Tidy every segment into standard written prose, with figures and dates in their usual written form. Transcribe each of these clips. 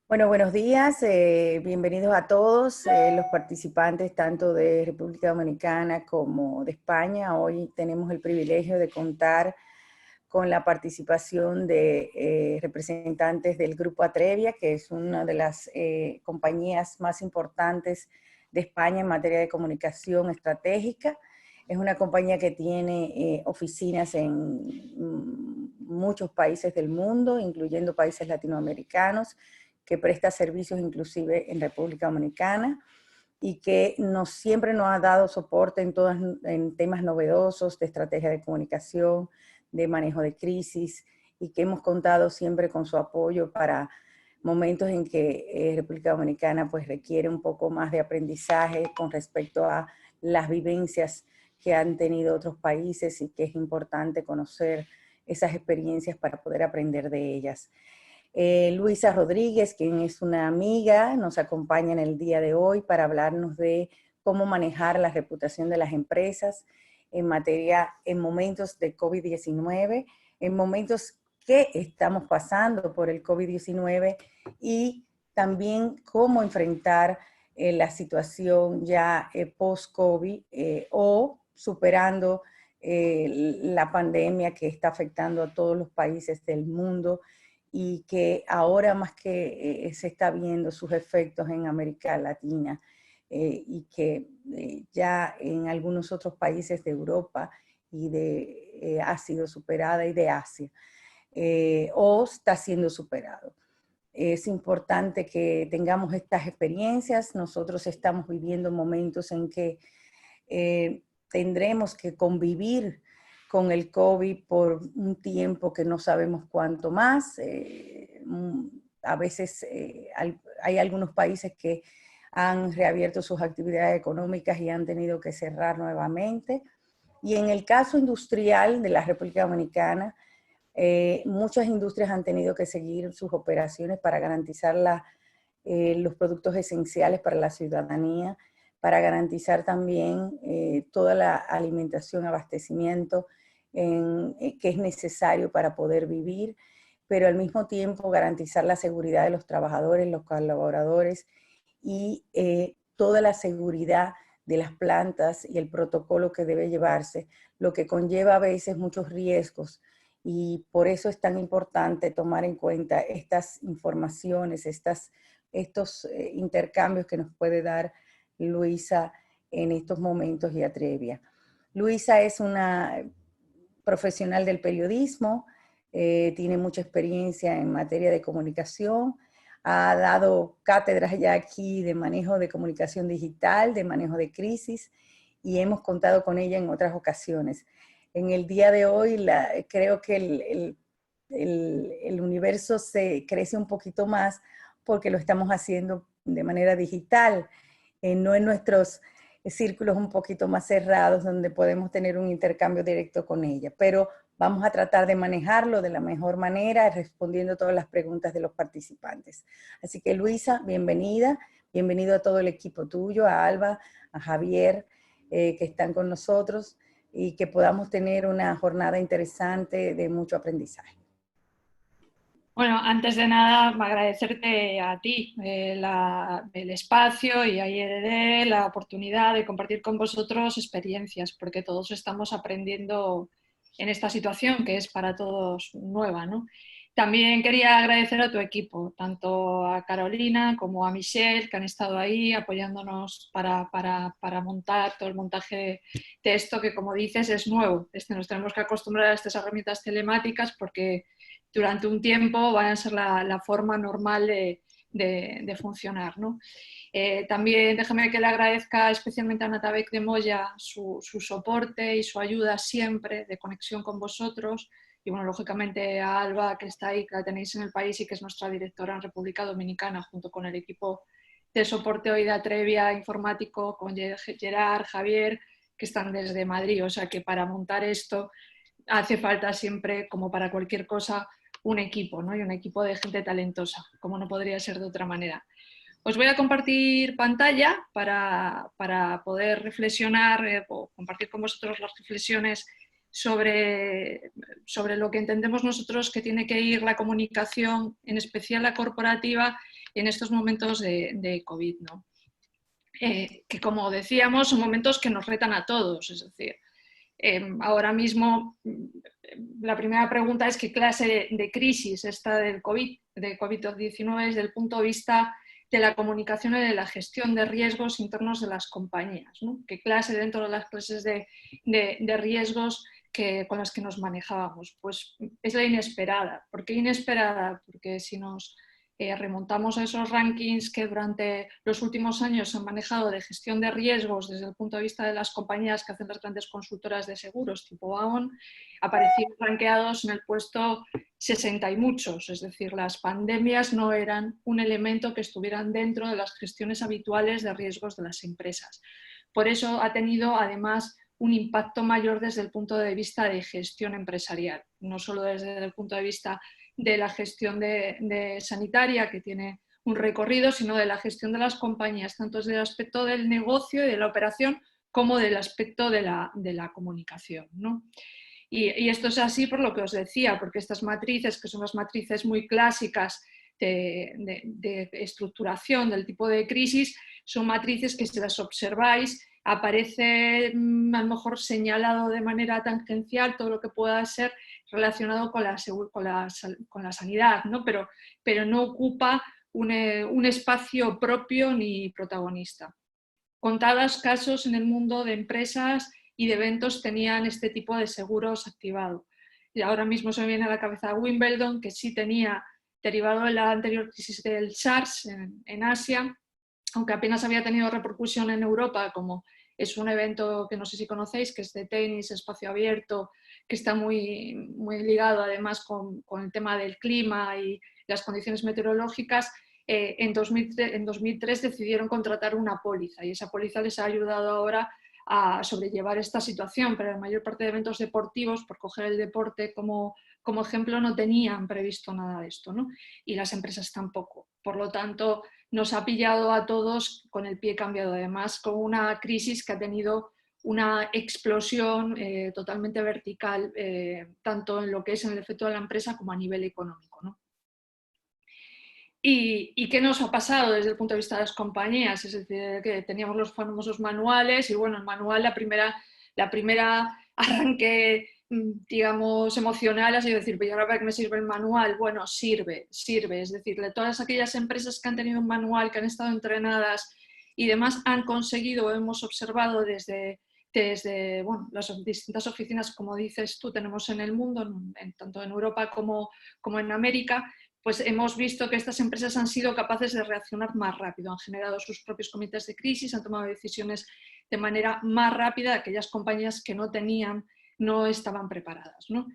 Bueno, buenos días, bienvenidos a todos los participantes tanto de República Dominicana como de España. Hoy tenemos el privilegio de contar con la participación de representantes del Grupo Atrevia, que es una de las compañías más importantes de España en materia de comunicación estratégica. Es una compañía que tiene oficinas en muchos países del mundo, incluyendo países latinoamericanos, que presta servicios inclusive en República Dominicana y que siempre nos ha dado soporte en temas novedosos de estrategia de comunicación, de manejo de crisis, y que hemos contado siempre con su apoyo para momentos en que República Dominicana pues requiere un poco más de aprendizaje con respecto a las vivencias que han tenido otros países y que es importante conocer esas experiencias para poder aprender de ellas. Luisa Rodríguez, quien es una amiga, nos acompaña en el día de hoy para hablarnos de cómo manejar la reputación de las empresas en momentos de COVID-19, en momentos que estamos pasando por el COVID-19 y también cómo enfrentar la situación ya post-COVID o superando la pandemia que está afectando a todos los países del mundo y que ahora más que se está viendo sus efectos en América Latina y que ya en algunos otros países de Europa ha sido superada y de Asia, o está siendo superado. Es importante que tengamos estas experiencias. Nosotros estamos viviendo momentos en que tendremos que convivir con el COVID por un tiempo que no sabemos cuánto más. A veces hay algunos países que han reabierto sus actividades económicas y han tenido que cerrar nuevamente. Y en el caso industrial de la República Dominicana, muchas industrias han tenido que seguir sus operaciones para garantizar los productos esenciales para la ciudadanía, para garantizar también toda la alimentación, abastecimiento que es necesario para poder vivir, pero al mismo tiempo garantizar la seguridad de los trabajadores, los colaboradores y toda la seguridad de las plantas y el protocolo que debe llevarse, lo que conlleva a veces muchos riesgos. Y por eso es tan importante tomar en cuenta estas informaciones, estos intercambios que nos puede dar Luisa en estos momentos y Atrevia. Luisa es una profesional del periodismo, tiene mucha experiencia en materia de comunicación, ha dado cátedras ya aquí de manejo de comunicación digital, de manejo de crisis, y hemos contado con ella en otras ocasiones. En el día de hoy creo que el universo se crece un poquito más porque lo estamos haciendo de manera digital, no en nuestros círculos un poquito más cerrados donde podemos tener un intercambio directo con ella, pero vamos a tratar de manejarlo de la mejor manera, respondiendo todas las preguntas de los participantes. Así que Luisa, bienvenida, bienvenido a todo el equipo tuyo, a Alba, a Javier, que están con nosotros y que podamos tener una jornada interesante de mucho aprendizaje. Bueno, antes de nada, agradecerte a ti el espacio y a IEDD la oportunidad de compartir con vosotros experiencias, porque todos estamos aprendiendo en esta situación que es para todos nueva, ¿no? También quería agradecer a tu equipo, tanto a Carolina como a Michelle, que han estado ahí apoyándonos para montar todo el montaje de esto, que como dices es nuevo. Nos tenemos que acostumbrar a estas herramientas telemáticas porque durante un tiempo van a ser la forma normal de funcionar, ¿no? También déjame que le agradezca especialmente a Natabek de Moya su soporte y su ayuda siempre de conexión con vosotros, y bueno, lógicamente a Alba, que está ahí, que la tenéis en el país y que es nuestra directora en República Dominicana, junto con el equipo de soporte hoy de Atrevia informático, con Gerard, Javier, que están desde Madrid. O sea que para montar esto hace falta siempre, como para cualquier cosa, un equipo, ¿no? Y un equipo de gente talentosa, como no podría ser de otra manera. Os voy a compartir pantalla para poder reflexionar o compartir con vosotros las reflexiones sobre lo que entendemos nosotros que tiene que ir la comunicación, en especial la corporativa, en estos momentos de COVID, ¿no? Que como decíamos son momentos que nos retan a todos, es decir, ahora mismo la primera pregunta es qué clase de crisis esta del COVID-19 desde el punto de vista de la comunicación y de la gestión de riesgos internos de las compañías, ¿no? ¿Qué clase dentro de las clases de riesgos con las que nos manejábamos? Pues es la inesperada. ¿Por qué inesperada? Porque si nos remontamos a esos rankings que durante los últimos años se han manejado de gestión de riesgos desde el punto de vista de las compañías que hacen las grandes consultoras de seguros tipo Aon, aparecieron rankeados en el puesto 60 y muchos, es decir, las pandemias no eran un elemento que estuvieran dentro de las gestiones habituales de riesgos de las empresas. Por eso ha tenido además un impacto mayor desde el punto de vista de gestión empresarial, no solo desde el punto de vista de la gestión de sanitaria, que tiene un recorrido, sino de la gestión de las compañías, tanto desde el aspecto del negocio y de la operación como del aspecto de la comunicación, ¿no? Y esto es así por lo que os decía, porque estas matrices, que son las matrices muy clásicas de estructuración del tipo de crisis, son matrices que si las observáis aparece a lo mejor señalado de manera tangencial todo lo que pueda ser relacionado con la sanidad, ¿no? Pero no ocupa un espacio propio ni protagonista. Contados casos en el mundo de empresas y de eventos tenían este tipo de seguros activado. Y ahora mismo se me viene a la cabeza Wimbledon, que sí tenía, derivado de la anterior crisis del SARS en Asia, aunque apenas había tenido repercusión en Europa, como es un evento que no sé si conocéis, que es de tenis, espacio abierto, que está muy, muy ligado además con el tema del clima y las condiciones meteorológicas. En 2003 decidieron contratar una póliza y esa póliza les ha ayudado ahora a sobrellevar esta situación, pero la mayor parte de eventos deportivos, por coger el deporte como ejemplo, no tenían previsto nada de esto, ¿no? Y las empresas tampoco. Por lo tanto, nos ha pillado a todos con el pie cambiado, además con una crisis que ha tenido una explosión totalmente vertical, tanto en lo que es en el efecto de la empresa como a nivel económico, ¿no? ¿Y qué nos ha pasado desde el punto de vista de las compañías? Es decir, que teníamos los famosos manuales y bueno, el manual, la primera arranque, digamos, emocional ha sido decir, ¿y ahora para qué me sirve el manual? Bueno, sirve, es decir, de todas aquellas empresas que han tenido un manual, que han estado entrenadas y demás, han conseguido, hemos observado desde bueno, las distintas oficinas, como dices tú, tenemos en el mundo, tanto en Europa como en América, pues hemos visto que estas empresas han sido capaces de reaccionar más rápido, han generado sus propios comités de crisis, han tomado decisiones de manera más rápida de aquellas compañías que no estaban preparadas, ¿no?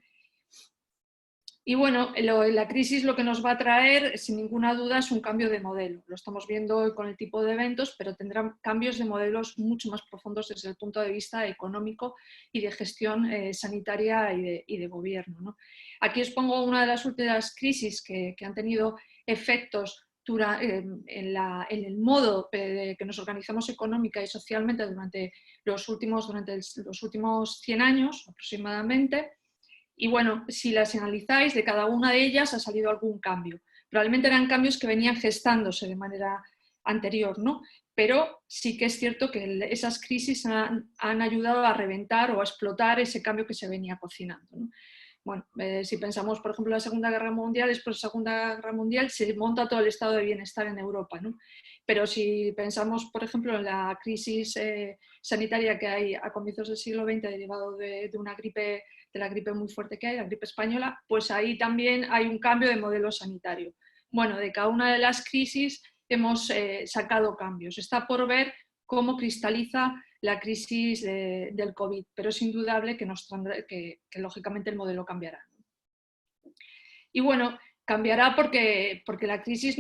Y bueno, la crisis lo que nos va a traer, sin ninguna duda, es un cambio de modelo. Lo estamos viendo hoy con el tipo de eventos, pero tendrán cambios de modelos mucho más profundos desde el punto de vista económico y de gestión sanitaria y de gobierno, ¿no? Aquí os pongo una de las últimas crisis que han tenido efectos en el modo que nos organizamos económica y socialmente durante los últimos 100 años aproximadamente. Y bueno, si las analizáis, de cada una de ellas ha salido algún cambio. Probablemente eran cambios que venían gestándose de manera anterior, ¿no? Pero sí que es cierto que esas crisis han ayudado a reventar o a explotar ese cambio que se venía cocinando, ¿no? Bueno, si pensamos, por ejemplo, en la Segunda Guerra Mundial, después de la Segunda Guerra Mundial se monta todo el estado de bienestar en Europa, ¿no? Pero si pensamos, por ejemplo, en la crisis sanitaria que hay a comienzos del siglo XX derivado de una gripe, de la gripe muy fuerte que hay, la gripe española, pues ahí también hay un cambio de modelo sanitario. Bueno, de cada una de las crisis hemos sacado cambios. Está por ver cómo cristaliza la crisis del COVID, pero es indudable que lógicamente el modelo cambiará. Y bueno, cambiará porque la crisis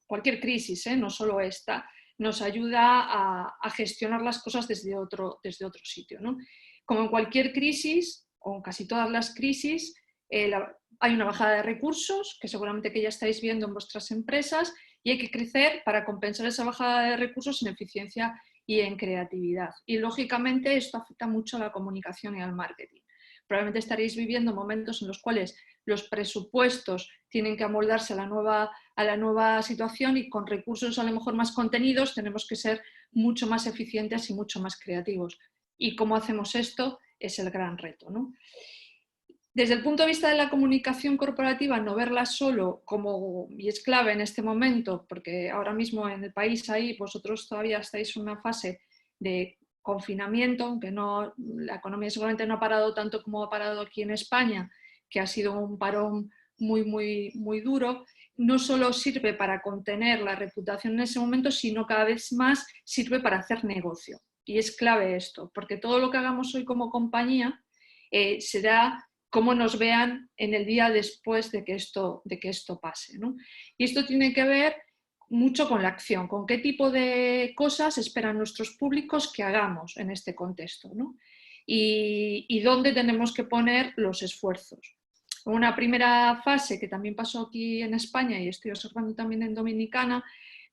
cualquier crisis, no solo esta, nos ayuda a gestionar las cosas desde otro sitio, ¿no? Como en cualquier crisis, o en casi todas las crisis, hay una bajada de recursos, que seguramente que ya estáis viendo en vuestras empresas, y hay que crecer para compensar esa bajada de recursos en eficiencia y en creatividad. Y lógicamente esto afecta mucho a la comunicación y al marketing. probablemente estaréis viviendo momentos en los cuales los presupuestos tienen que amoldarse a la nueva situación y con recursos a lo mejor más contenidos tenemos que ser mucho más eficientes y mucho más creativos. ¿Y cómo hacemos esto? Es el gran reto, ¿no? Desde el punto de vista de la comunicación corporativa, no verla solo como, y es clave en este momento, porque ahora mismo en el país ahí vosotros todavía estáis en una fase de confinamiento, aunque no, la economía seguramente no ha parado tanto como ha parado aquí en España, que ha sido un parón muy duro, no solo sirve para contener la reputación en ese momento, sino cada vez más sirve para hacer negocio. Y es clave esto, porque todo lo que hagamos hoy como compañía será cómo nos vean en el día después de que esto pase, ¿no? Y esto tiene que ver mucho con la acción, con qué tipo de cosas esperan nuestros públicos que hagamos en este contexto, ¿no? Y dónde tenemos que poner los esfuerzos. Una primera fase que también pasó aquí en España y estoy observando también en Dominicana,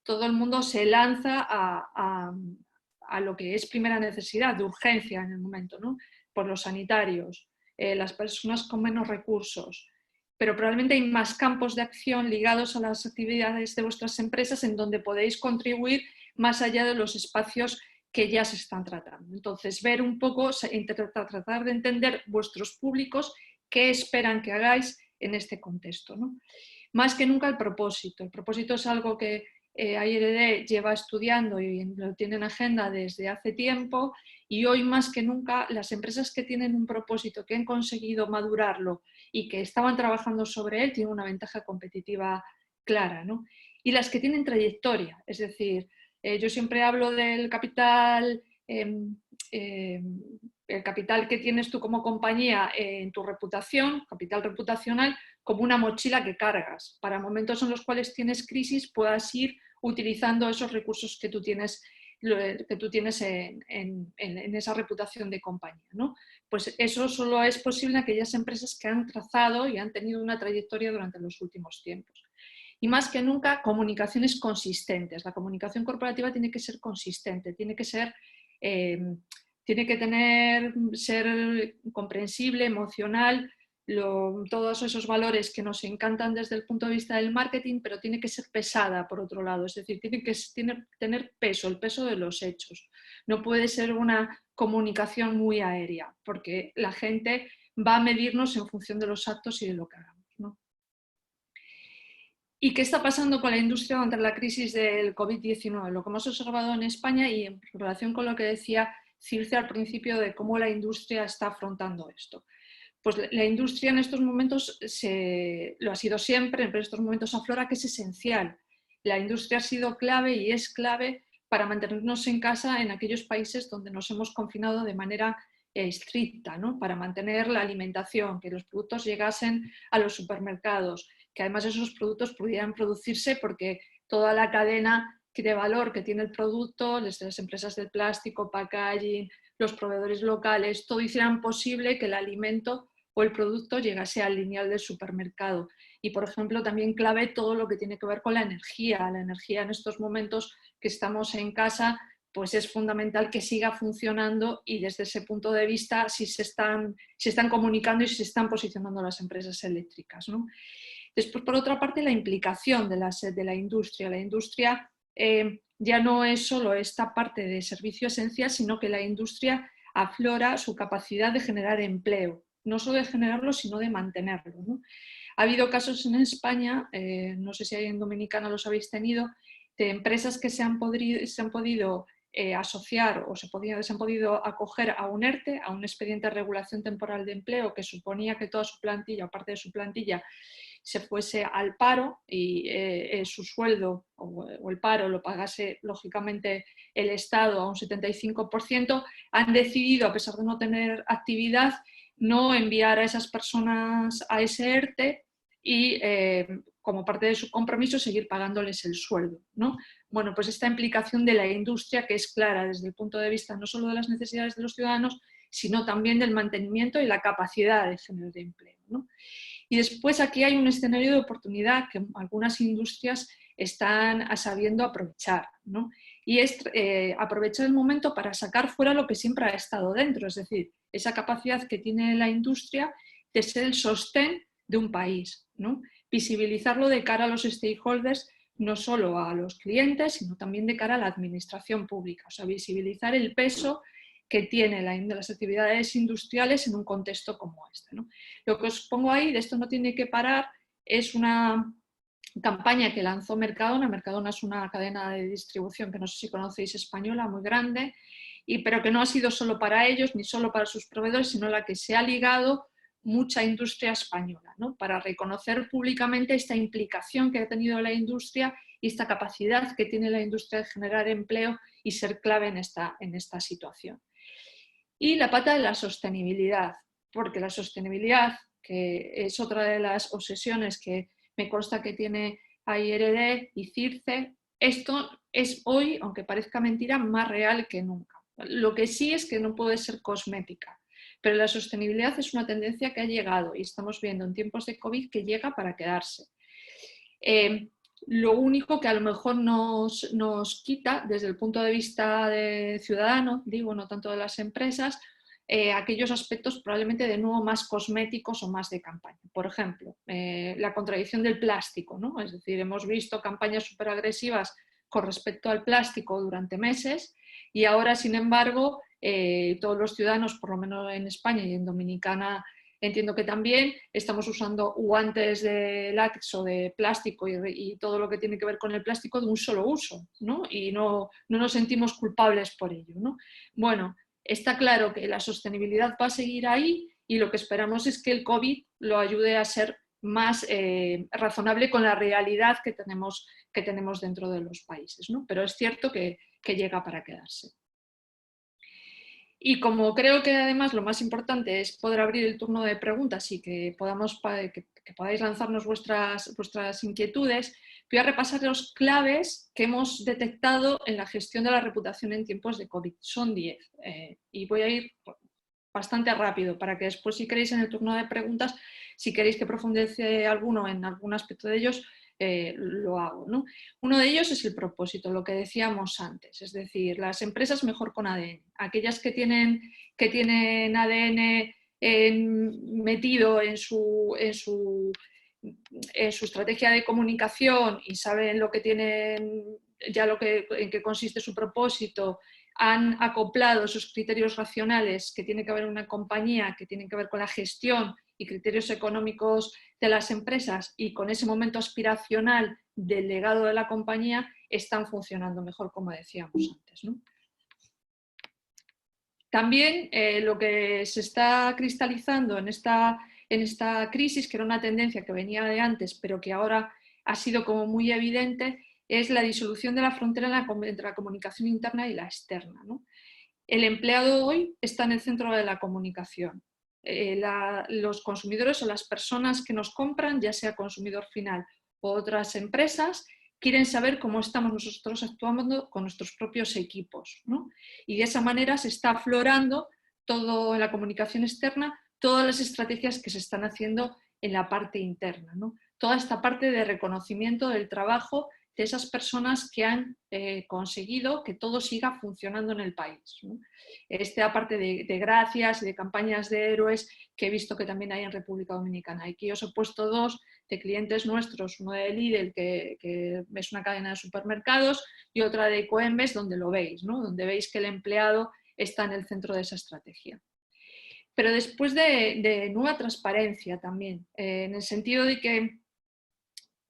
todo el mundo se lanza a lo que es primera necesidad, de urgencia en el momento, ¿no? Por los sanitarios, las personas con menos recursos, pero probablemente hay más campos de acción ligados a las actividades de vuestras empresas en donde podéis contribuir más allá de los espacios que ya se están tratando. Entonces, ver un poco, tratar de entender vuestros públicos, qué esperan que hagáis en este contexto, ¿no? Más que nunca el propósito. El propósito es algo que AIRD lleva estudiando y lo tiene en agenda desde hace tiempo, y hoy más que nunca las empresas que tienen un propósito, que han conseguido madurarlo y que estaban trabajando sobre él, tienen una ventaja competitiva clara, ¿no? Y las que tienen trayectoria, es decir, yo siempre hablo del capital, el capital que tienes tú como compañía en tu reputación, capital reputacional, como una mochila que cargas. Para momentos en los cuales tienes crisis puedas ir utilizando esos recursos que tú tienes en esa reputación de compañía, ¿no? Pues eso solo es posible en aquellas empresas que han trazado y han tenido una trayectoria durante los últimos tiempos. Y más que nunca, comunicaciones consistentes. La comunicación corporativa tiene que ser consistente, tiene que ser ser comprensible, emocional, todos esos valores que nos encantan desde el punto de vista del marketing, pero tiene que ser pesada por otro lado, es decir, tiene que tener peso, el peso de los hechos. No puede ser una comunicación muy aérea, porque la gente va a medirnos en función de los actos y de lo que hagamos, ¿no? ¿Y qué está pasando con la industria durante la crisis del COVID-19? Lo que hemos observado en España y en relación con lo que decía Circe al principio de cómo la industria está afrontando esto. Pues la industria en estos momentos lo ha sido siempre, pero en estos momentos aflora que es esencial. La industria ha sido clave y es clave para mantenernos en casa en aquellos países donde nos hemos confinado de manera estricta, ¿no? Para mantener la alimentación, que los productos llegasen a los supermercados, que además esos productos pudieran producirse porque toda la cadena de valor que tiene el producto, desde las empresas del plástico, packaging, los proveedores locales, todo hicieran posible que el alimento o el producto llegase al lineal del supermercado. Y, por ejemplo, también clave todo lo que tiene que ver con la energía. La energía en estos momentos que estamos en casa, pues es fundamental que siga funcionando, y desde ese punto de vista si se están comunicando y si se están posicionando las empresas eléctricas, ¿no? Después, por otra parte, la implicación de la industria. La industria ya no es solo esta parte de servicio esencial, sino que la industria aflora su capacidad de generar empleo, no solo de generarlo, sino de mantenerlo, ¿no? Ha habido casos en España, no sé si hay en Dominicana los habéis tenido, de empresas que se han podido asociar o se han podido acoger a un ERTE, a un expediente de regulación temporal de empleo, que suponía que toda su plantilla o parte de su plantilla se fuese al paro y su sueldo o el paro lo pagase lógicamente el Estado a un 75%, han decidido, a pesar de no tener actividad, no enviar a esas personas a ese ERTE y como parte de su compromiso seguir pagándoles el sueldo, ¿no? Bueno, pues esta implicación de la industria, que es clara desde el punto de vista no solo de las necesidades de los ciudadanos, sino también del mantenimiento y la capacidad de generar empleo, ¿no? Y después aquí hay un escenario de oportunidad que algunas industrias están sabiendo aprovechar, ¿no? y es aprovechar el momento para sacar fuera lo que siempre ha estado dentro, es decir, esa capacidad que tiene la industria de ser el sostén de un país, ¿no? Visibilizarlo de cara a los stakeholders, no solo a los clientes, sino también de cara a la administración pública, o sea, visibilizar el peso que tiene las actividades industriales en un contexto como este, ¿no? Lo que os pongo ahí, de esto no tiene que parar, es una campaña que lanzó Mercadona. Mercadona es una cadena de distribución que no sé si conocéis, española, muy grande, pero que no ha sido solo para ellos ni solo para sus proveedores, sino la que se ha ligado mucha industria española, ¿no? Para reconocer públicamente esta implicación que ha tenido la industria y esta capacidad que tiene la industria de generar empleo y ser clave en esta situación. Y la pata de la sostenibilidad, porque la sostenibilidad, que es otra de las obsesiones que me consta que tiene IRD y CIRCE, esto es hoy, aunque parezca mentira, más real que nunca. Lo que sí es que no puede ser cosmética, pero la sostenibilidad es una tendencia que ha llegado y estamos viendo en tiempos de COVID que llega para quedarse. Lo único que a lo mejor nos quita, desde el punto de vista de ciudadano, digo, no tanto de las empresas, aquellos aspectos probablemente de nuevo más cosméticos o más de campaña. Por ejemplo, la contradicción del plástico, ¿no? Es decir, hemos visto campañas súper agresivas con respecto al plástico durante meses y ahora, sin embargo, todos los ciudadanos, por lo menos en España y en Dominicana, entiendo que también estamos usando guantes de látex o de plástico y todo lo que tiene que ver con el plástico de un solo uso, ¿no? Y no nos sentimos culpables por ello, ¿no? Bueno, está claro que la sostenibilidad va a seguir ahí y lo que esperamos es que el COVID lo ayude a ser más razonable con la realidad que tenemos dentro de los países, ¿no? Pero es cierto que llega para quedarse. Y como creo que además lo más importante es poder abrir el turno de preguntas y que podáis lanzarnos vuestras inquietudes, voy a repasar los claves que hemos detectado en la gestión de la reputación en tiempos de COVID. Son 10 y voy a ir bastante rápido para que después, si queréis en el turno de preguntas, si queréis que profundice alguno en algún aspecto de ellos, lo hago, ¿no? Uno de ellos es el propósito, lo que decíamos antes, es decir, las empresas mejor con ADN, aquellas que tienen ADN metido en su estrategia de comunicación y saben lo que tienen, ya en qué consiste su propósito, han acoplado esos criterios racionales que tiene que haber en una compañía, que tienen que ver con la gestión y criterios económicos de las empresas y con ese momento aspiracional del legado de la compañía, están funcionando mejor, como decíamos antes, ¿no? También lo que se está cristalizando en esta crisis, que era una tendencia que venía de antes, pero que ahora ha sido como muy evidente, es la disolución de la frontera entre la comunicación interna y la externa, ¿no? El empleado hoy está en el centro de la comunicación. Los consumidores o las personas que nos compran, ya sea consumidor final o otras empresas, quieren saber cómo estamos nosotros actuando con nuestros propios equipos, ¿no? Y de esa manera se está aflorando todo en la comunicación externa, todas las estrategias que se están haciendo en la parte interna, ¿no? Toda esta parte de reconocimiento del trabajo de esas personas que han conseguido que todo siga funcionando en el país, ¿no? Aparte de gracias y de campañas de héroes que he visto que también hay en República Dominicana. Aquí os he puesto dos de clientes nuestros, uno de Lidl, que es una cadena de supermercados, y otra de Coembes, donde lo veis, ¿no? Donde veis que el empleado está en el centro de esa estrategia. Pero después de nueva transparencia también, en el sentido de que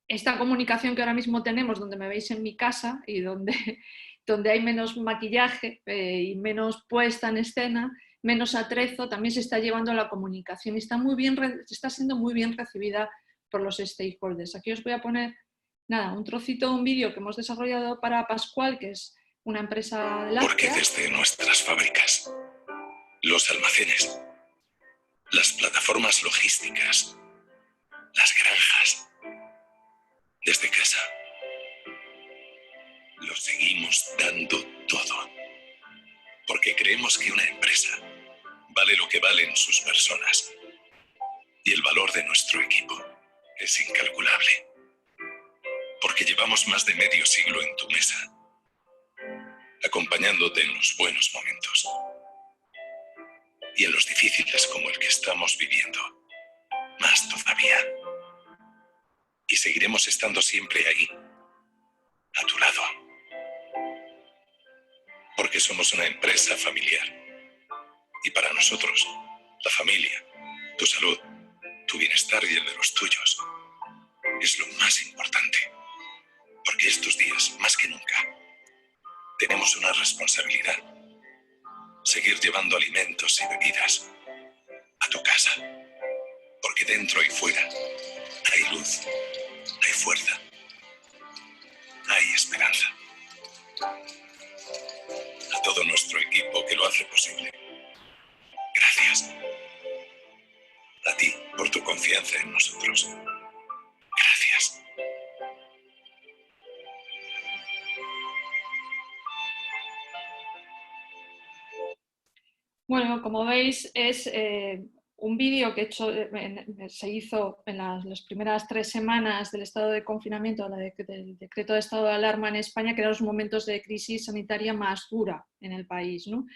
esta comunicación que ahora mismo tenemos, donde me veis en mi casa y donde hay menos maquillaje y menos puesta en escena, menos atrezo, también se está llevando a la comunicación y está siendo muy bien recibida por los stakeholders. Aquí os voy a poner un trocito de un vídeo que hemos desarrollado para Pascual, que es una empresa de láctea. Porque desde nuestras fábricas, los almacenes, las plataformas logísticas, las granjas, desde casa, lo seguimos dando todo. Porque creemos que una empresa vale lo que valen sus personas. Y el valor de nuestro equipo es incalculable. Porque llevamos más de medio siglo en tu mesa. acompañándote en los buenos momentos y en los difíciles como el que estamos viviendo, más todavía. Y seguiremos estando siempre ahí, a tu lado, porque somos una empresa familiar y para nosotros, la familia, tu salud, tu bienestar y el de los tuyos es lo más importante, porque estos días, más que nunca, tenemos una responsabilidad: seguir llevando alimentos y bebidas a tu casa, porque dentro y fuera hay luz, hay fuerza, hay esperanza. A todo nuestro equipo que lo hace posible, gracias. A ti por tu confianza en nosotros. Gracias. Bueno, como veis, es un vídeo que se hizo en las primeras 3 semanas del estado de confinamiento, del decreto de estado de alarma en España, que eran los momentos de crisis sanitaria más dura en el país, ¿no?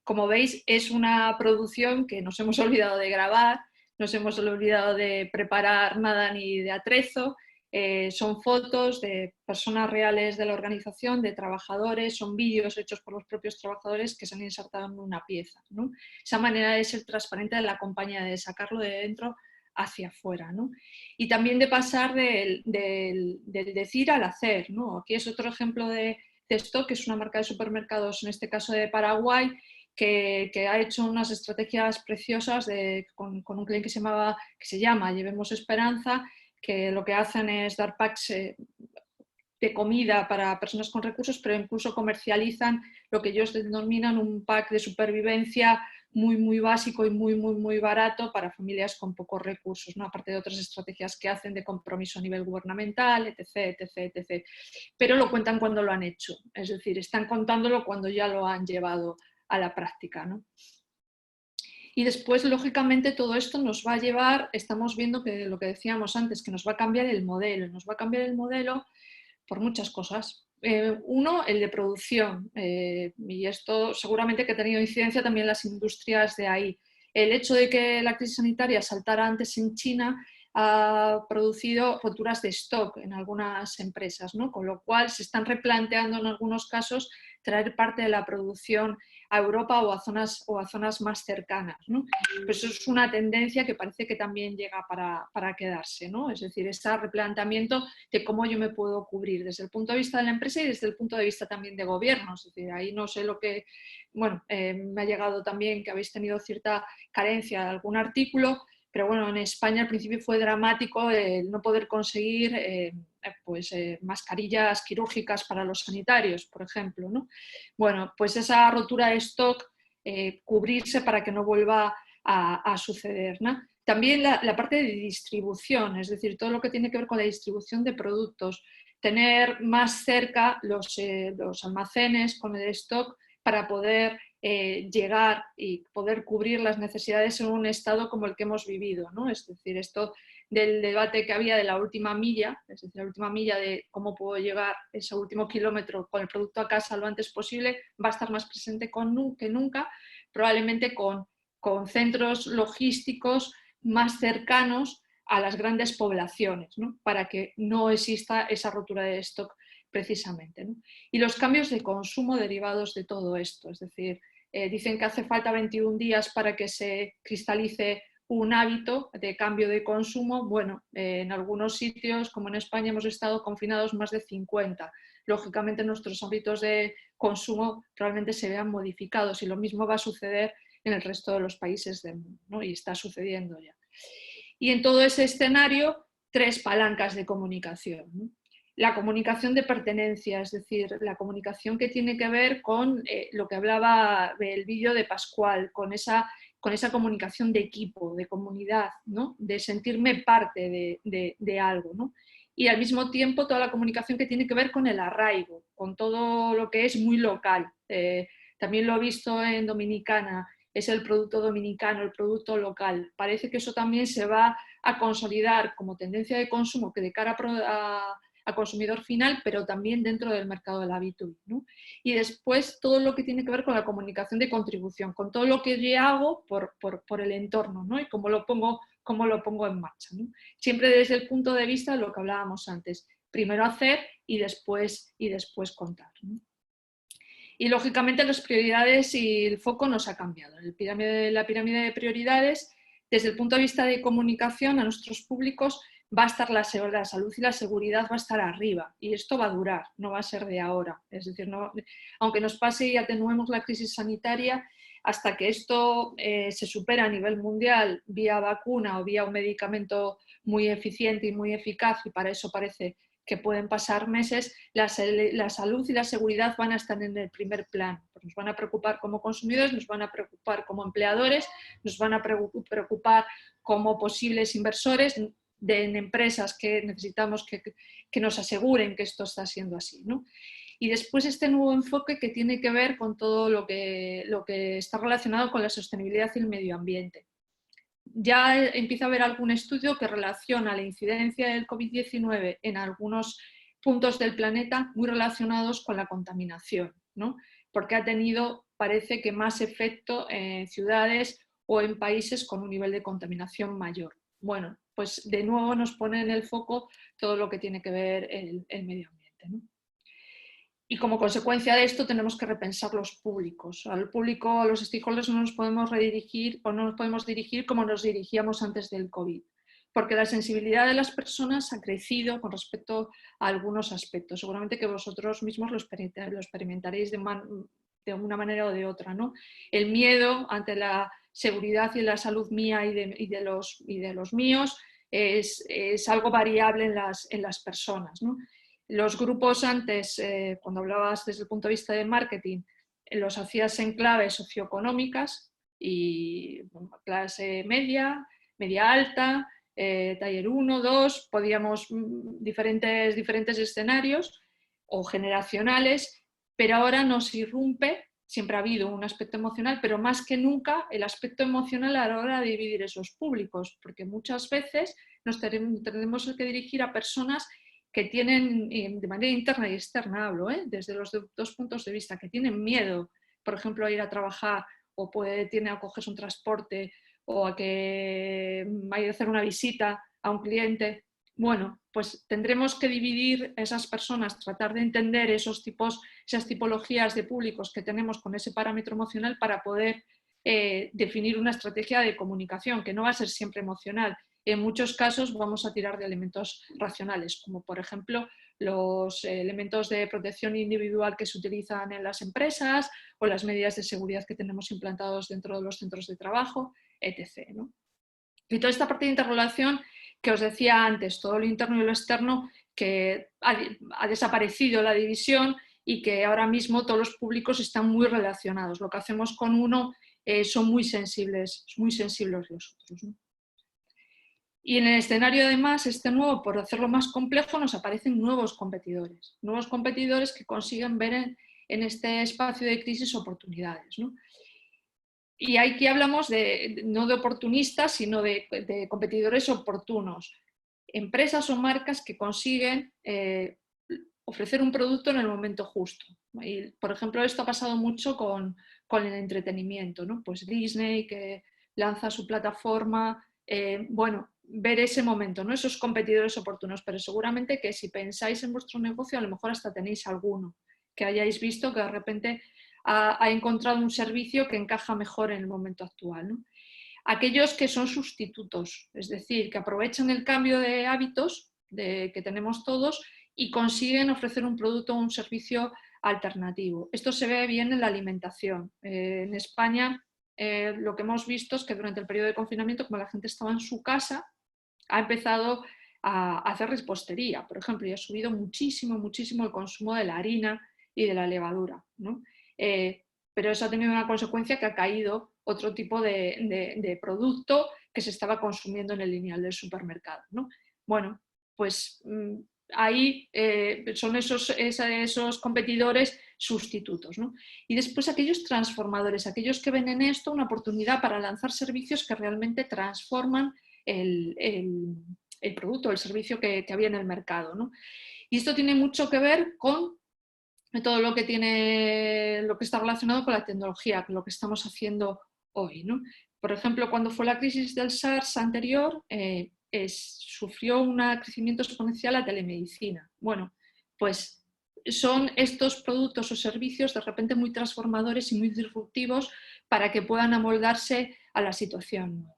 Como veis, es una producción que nos hemos olvidado de grabar, nos hemos olvidado de preparar nada ni de atrezo. Son fotos de personas reales de la organización, de trabajadores, son vídeos hechos por los propios trabajadores que se han insertado en una pieza, ¿no? Esa manera de ser transparente de la compañía, de sacarlo de dentro hacia afuera, ¿no? Y también de pasar del decir al hacer, ¿no? Aquí es otro ejemplo de Stock, que es una marca de supermercados, en este caso de Paraguay, que ha hecho unas estrategias preciosas con un cliente que se llama Llevemos Esperanza, que lo que hacen es dar packs de comida para personas con recursos, pero incluso comercializan lo que ellos denominan un pack de supervivencia muy básico y muy barato para familias con pocos recursos, ¿no? Aparte de otras estrategias que hacen de compromiso a nivel gubernamental, etc. Pero lo cuentan cuando lo han hecho, es decir, están contándolo cuando ya lo han llevado a la práctica, ¿no? Y después, lógicamente, todo esto nos va a llevar, estamos viendo que lo que decíamos antes, que nos va a cambiar el modelo por muchas cosas. Uno, el de producción, y esto seguramente que ha tenido incidencia también en las industrias de ahí. El hecho de que la crisis sanitaria saltara antes en China ha producido roturas de stock en algunas empresas, ¿no? Con lo cual se están replanteando en algunos casos traer parte de la producción a Europa o a zonas más cercanas, ¿no? Pues eso es una tendencia que parece que también llega para quedarse, ¿no? Es decir, ese replanteamiento de cómo yo me puedo cubrir desde el punto de vista de la empresa y desde el punto de vista también de gobierno. Es decir, ahí no sé lo que... Bueno, me ha llegado también que habéis tenido cierta carencia de algún artículo, pero bueno, en España al principio fue dramático el no poder conseguir mascarillas quirúrgicas para los sanitarios, por ejemplo, ¿no? Bueno, pues esa rotura de stock, cubrirse para que no vuelva a suceder, ¿no? También la parte de distribución, es decir, todo lo que tiene que ver con la distribución de productos, tener más cerca los almacenes con el stock para poder llegar y poder cubrir las necesidades en un estado como el que hemos vivido, ¿no? Es decir, esto del debate que había de la última milla, es decir, la última milla de cómo puedo llegar ese último kilómetro con el producto a casa lo antes posible, va a estar más presente que nunca, probablemente con centros logísticos más cercanos a las grandes poblaciones, ¿no? Para que no exista esa rotura de stock precisamente, ¿no? Y los cambios de consumo derivados de todo esto, es decir, dicen que hace falta 21 días para que se cristalice un hábito de cambio de consumo. Bueno, en algunos sitios, como en España, hemos estado confinados más de 50. Lógicamente nuestros hábitos de consumo probablemente se vean modificados y lo mismo va a suceder en el resto de los países del mundo, ¿no? Y está sucediendo ya. Y en todo ese escenario, 3 palancas de comunicación, ¿no? La comunicación de pertenencia, es decir, la comunicación que tiene que ver con lo que hablaba del vídeo de Pascual, con esa comunicación de equipo, de comunidad, ¿no? De sentirme parte de algo, ¿no? Y al mismo tiempo toda la comunicación que tiene que ver con el arraigo, con todo lo que es muy local. También lo he visto en Dominicana, es el producto dominicano, el producto local. Parece que eso también se va a consolidar como tendencia de consumo que de cara al consumidor final, pero también dentro del mercado del B2B, ¿no? Y después todo lo que tiene que ver con la comunicación de contribución, con todo lo que yo hago por el entorno, ¿no? Y cómo lo pongo en marcha, ¿no? Siempre desde el punto de vista de lo que hablábamos antes, primero hacer y después contar, ¿no? Y lógicamente las prioridades y el foco nos ha cambiado. La pirámide de prioridades, desde el punto de vista de comunicación a nuestros públicos, va a estar la salud y la seguridad va a estar arriba, y esto va a durar, no va a ser de ahora. Es decir, no, aunque nos pase y atenuemos la crisis sanitaria, hasta que esto se supera a nivel mundial vía vacuna o vía un medicamento muy eficiente y muy eficaz, y para eso parece que pueden pasar meses, la salud y la seguridad van a estar en el primer plano. Nos van a preocupar como consumidores, nos van a preocupar como empleadores, nos van a preocupar como posibles inversores en empresas que necesitamos que nos aseguren que esto está siendo así, ¿no? Y después este nuevo enfoque que tiene que ver con todo lo que está relacionado con la sostenibilidad y el medio ambiente. Ya empieza a haber algún estudio que relaciona la incidencia del COVID-19 en algunos puntos del planeta muy relacionados con la contaminación, ¿no? Porque ha tenido, parece que, más efecto en ciudades o en países con un nivel de contaminación mayor. Bueno, pues de nuevo nos pone en el foco todo lo que tiene que ver el medio ambiente, ¿no? Y como consecuencia de esto tenemos que repensar los públicos. Al público, a los stakeholders no nos podemos redirigir o no nos podemos dirigir como nos dirigíamos antes del COVID, porque la sensibilidad de las personas ha crecido con respecto a algunos aspectos. Seguramente que vosotros mismos lo experimentaréis de una manera o de otra, ¿no? El miedo ante la seguridad y la salud mía y de los míos es algo variable en las personas, ¿no? Los grupos antes, cuando hablabas desde el punto de vista de marketing, los hacías en claves socioeconómicas y clase media, media alta, taller 1, 2, podíamos diferentes escenarios o generacionales, pero ahora nos irrumpe, siempre ha habido un aspecto emocional, pero más que nunca el aspecto emocional a la hora de dividir esos públicos, porque muchas veces nos tenemos que dirigir a personas que tienen, de manera interna y externa hablo, desde los dos puntos de vista, que tienen miedo, por ejemplo, a ir a trabajar o tiene a cogerse un transporte o a que vaya a hacer una visita a un cliente. Bueno, pues tendremos que dividir esas personas, tratar de entender esas tipologías de públicos que tenemos con ese parámetro emocional para poder definir una estrategia de comunicación que no va a ser siempre emocional. En muchos casos vamos a tirar de elementos racionales, como por ejemplo los elementos de protección individual que se utilizan en las empresas o las medidas de seguridad que tenemos implantados dentro de los centros de trabajo, etc., ¿no? Y toda esta parte de interrelación que os decía antes, todo lo interno y lo externo, que ha desaparecido la división y que ahora mismo todos los públicos están muy relacionados. Lo que hacemos con uno son muy sensibles los otros, ¿no? Y en el escenario, además, nuevo, por hacerlo más complejo, nos aparecen nuevos competidores que consiguen ver en este espacio de crisis oportunidades, ¿no? Y aquí hablamos no de oportunistas, sino de competidores oportunos. Empresas o marcas que consiguen ofrecer un producto en el momento justo. Y, por ejemplo, esto ha pasado mucho con el entretenimiento, ¿no? Pues Disney, que lanza su plataforma, bueno, ver ese momento, ¿no? Esos competidores oportunos, pero seguramente que si pensáis en vuestro negocio, a lo mejor hasta tenéis alguno que hayáis visto que de repente ha encontrado un servicio que encaja mejor en el momento actual, ¿no? Aquellos que son sustitutos, es decir, que aprovechan el cambio de hábitos que tenemos todos y consiguen ofrecer un producto o un servicio alternativo. Esto se ve bien en la alimentación. En España lo que hemos visto es que durante el periodo de confinamiento, como la gente estaba en su casa, ha empezado a hacer repostería, por ejemplo, y ha subido muchísimo el consumo de la harina y de la levadura, ¿no? Pero eso ha tenido una consecuencia que ha caído otro tipo de producto que se estaba consumiendo en el lineal del supermercado, ¿no? Bueno, pues ahí son esos competidores sustitutos, ¿no? Y después aquellos transformadores, aquellos que ven en esto una oportunidad para lanzar servicios que realmente transforman el producto, el servicio que había en el mercado, ¿no? Y esto tiene mucho que ver con todo lo que está relacionado con la tecnología, con lo que estamos haciendo hoy, ¿no? Por ejemplo, cuando fue la crisis del SARS anterior, sufrió un crecimiento exponencial la telemedicina. Bueno, pues son estos productos o servicios de repente muy transformadores y muy disruptivos para que puedan amoldarse a la situación nueva.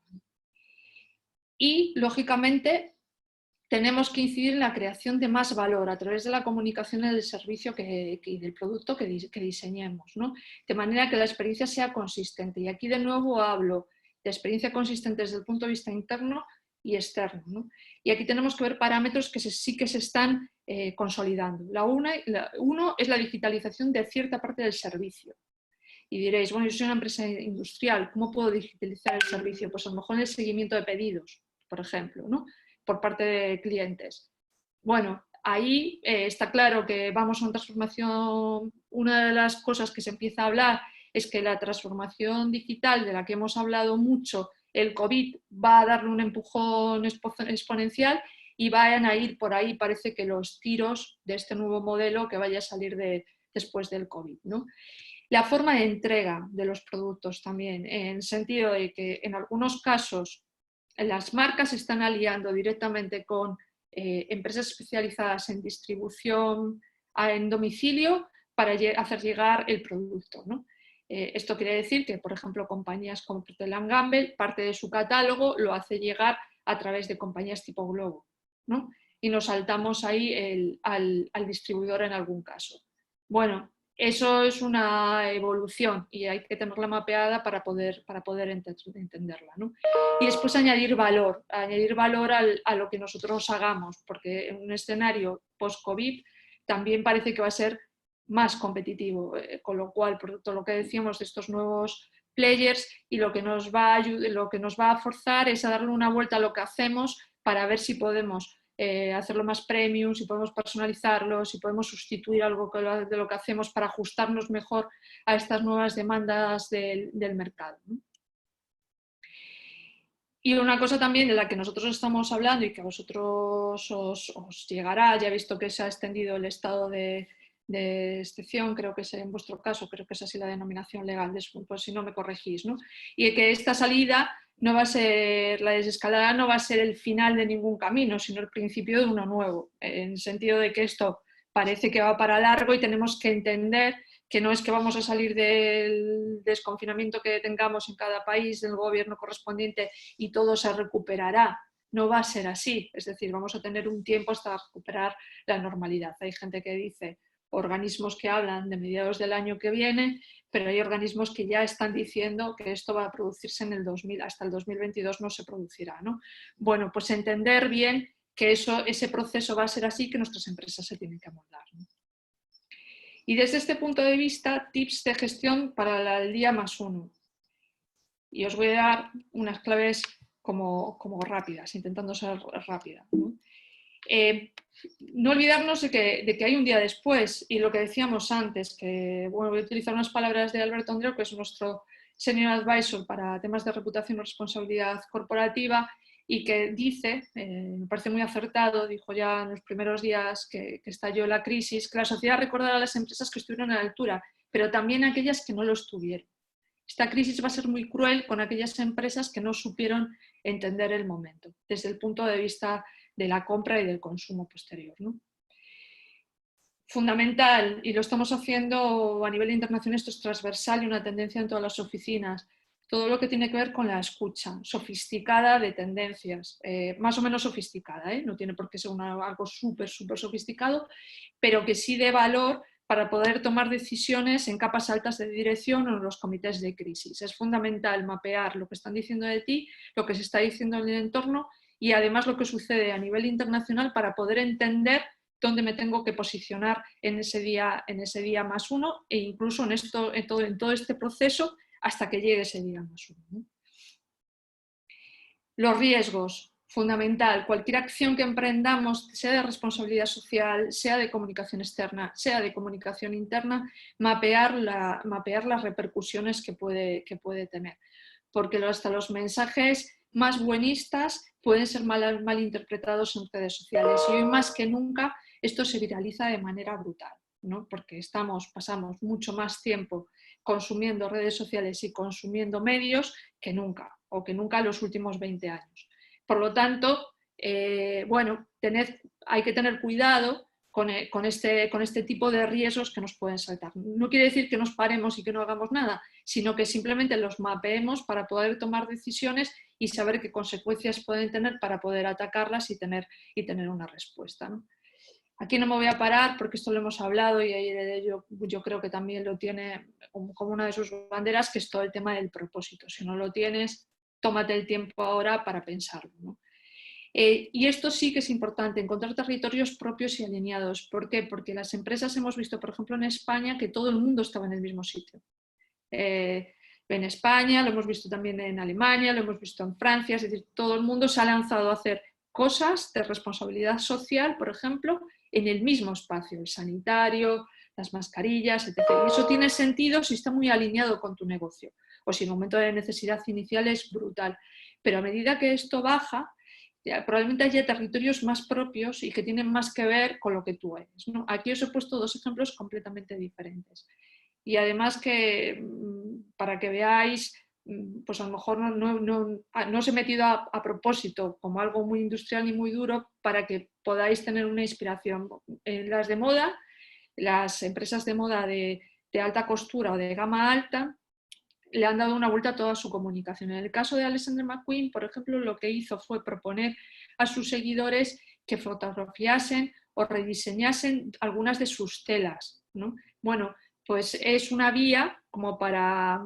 Y, lógicamente, tenemos que incidir en la creación de más valor a través de la comunicación del servicio y del producto que diseñemos, ¿no? De manera que la experiencia sea consistente. Y aquí de nuevo hablo de experiencia consistente desde el punto de vista interno y externo, ¿no? Y aquí tenemos que ver parámetros que sí que se están consolidando. Uno es la digitalización de cierta parte del servicio. Y diréis, bueno, yo soy una empresa industrial, ¿cómo puedo digitalizar el servicio? Pues a lo mejor en el seguimiento de pedidos, por ejemplo, ¿no? Por parte de clientes. Bueno, ahí está claro que vamos a una transformación. Una de las cosas que se empieza a hablar es que la transformación digital, de la que hemos hablado mucho, el COVID va a darle un empujón exponencial y vayan a ir por ahí, parece que los tiros de este nuevo modelo que vaya a salir después del COVID, ¿no? La forma de entrega de los productos también, en el sentido de que en algunos casos las marcas se están aliando directamente con empresas especializadas en distribución en domicilio para hacer llegar el producto, ¿no? Esto quiere decir que, por ejemplo, compañías como Procter & Gamble, parte de su catálogo lo hace llegar a través de compañías tipo Globo, ¿no? Y nos saltamos ahí al distribuidor en algún caso. Bueno, eso es una evolución y hay que tenerla mapeada para poder entenderla, ¿no? Y después añadir valor a lo que nosotros hagamos, porque en un escenario post-COVID también parece que va a ser más competitivo, con lo cual, por todo lo que decíamos de estos nuevos players, y lo que nos va a forzar es a darle una vuelta a lo que hacemos para ver si podemos hacerlo más premium, si podemos personalizarlo, si podemos sustituir algo de lo que hacemos para ajustarnos mejor a estas nuevas demandas del mercado, ¿no? Y una cosa también de la que nosotros estamos hablando y que a vosotros os llegará, ya he visto que se ha extendido el estado de excepción, creo que es en vuestro caso, creo que es así la denominación legal, pues si no me corregís, ¿no? Y que esta salida no va a ser, la desescalada no va a ser el final de ningún camino, sino el principio de uno nuevo, en el sentido de que esto parece que va para largo y tenemos que entender que no es que vamos a salir del desconfinamiento que tengamos en cada país, del gobierno correspondiente y todo se recuperará. No va a ser así, es decir, vamos a tener un tiempo hasta recuperar la normalidad. Hay gente que dice, organismos que hablan de mediados del año que viene, pero hay organismos que ya están diciendo que esto va a producirse en el 2000, hasta el 2022 no se producirá, ¿no? Bueno, pues entender bien que ese proceso va a ser así, que nuestras empresas se tienen que amoldar, ¿no? Y desde este punto de vista, tips de gestión para el día +1. Y os voy a dar unas claves como rápidas, intentando ser rápida, ¿no? No olvidarnos de que hay un día después, y lo que decíamos antes, que bueno, voy a utilizar unas palabras de Alberto Andreu, que es nuestro Senior Advisor para temas de reputación y responsabilidad corporativa, y que dice, me parece muy acertado, dijo ya en los primeros días que estalló la crisis, que la sociedad recordará a las empresas que estuvieron a la altura, pero también a aquellas que no lo estuvieron. Esta crisis va a ser muy cruel con aquellas empresas que no supieron entender el momento, desde el punto de vista de la compra y del consumo posterior, ¿no? Fundamental, y lo estamos haciendo a nivel internacional, esto es transversal y una tendencia en todas las oficinas, todo lo que tiene que ver con la escucha sofisticada de tendencias, más o menos sofisticada, no tiene por qué ser algo súper sofisticado, pero que sí de valor para poder tomar decisiones en capas altas de dirección o en los comités de crisis. Es fundamental mapear lo que están diciendo de ti, lo que se está diciendo en el entorno y además lo que sucede a nivel internacional para poder entender dónde me tengo que posicionar en ese día +1 e incluso en todo este proceso hasta que llegue ese día +1. ¿no? Los riesgos, fundamental. Cualquier acción que emprendamos, sea de responsabilidad social, sea de comunicación externa, sea de comunicación interna, mapear las repercusiones que puede tener. Porque hasta los mensajes más buenistas pueden ser mal interpretados en redes sociales. Y hoy más que nunca esto se viraliza de manera brutal, ¿no? Porque pasamos mucho más tiempo consumiendo redes sociales y consumiendo medios que nunca, o que nunca en los últimos 20 años. Por lo tanto, bueno, hay que tener cuidado con este tipo de riesgos que nos pueden saltar. No quiere decir que nos paremos y que no hagamos nada, sino que simplemente los mapeemos para poder tomar decisiones y saber qué consecuencias pueden tener para poder atacarlas y tener una respuesta, ¿no? Aquí no me voy a parar porque esto lo hemos hablado y yo creo que también lo tiene como una de sus banderas, que es todo el tema del propósito. Si no lo tienes, tómate el tiempo ahora para pensarlo, ¿no? Y esto sí que es importante, encontrar territorios propios y alineados. ¿Por qué? Porque las empresas hemos visto, por ejemplo, en España, que todo el mundo estaba en el mismo sitio. En España, lo hemos visto también en Alemania, lo hemos visto en Francia, es decir, todo el mundo se ha lanzado a hacer cosas de responsabilidad social, por ejemplo, en el mismo espacio, el sanitario, las mascarillas, etc. Y eso tiene sentido si está muy alineado con tu negocio o si el momento de necesidad inicial es brutal. Pero a medida que esto baja, probablemente haya territorios más propios y que tienen más que ver con lo que tú eres, ¿no? Aquí os he puesto dos ejemplos completamente diferentes. Y además que, para que veáis, pues a lo mejor no os he metido a propósito como algo muy industrial ni muy duro para que podáis tener una inspiración. En las de moda, las empresas de moda de alta costura o de gama alta, le han dado una vuelta a toda su comunicación. En el caso de Alexander McQueen, por ejemplo, lo que hizo fue proponer a sus seguidores que fotografiasen o rediseñasen algunas de sus telas, ¿no? Bueno, pues es una vía como para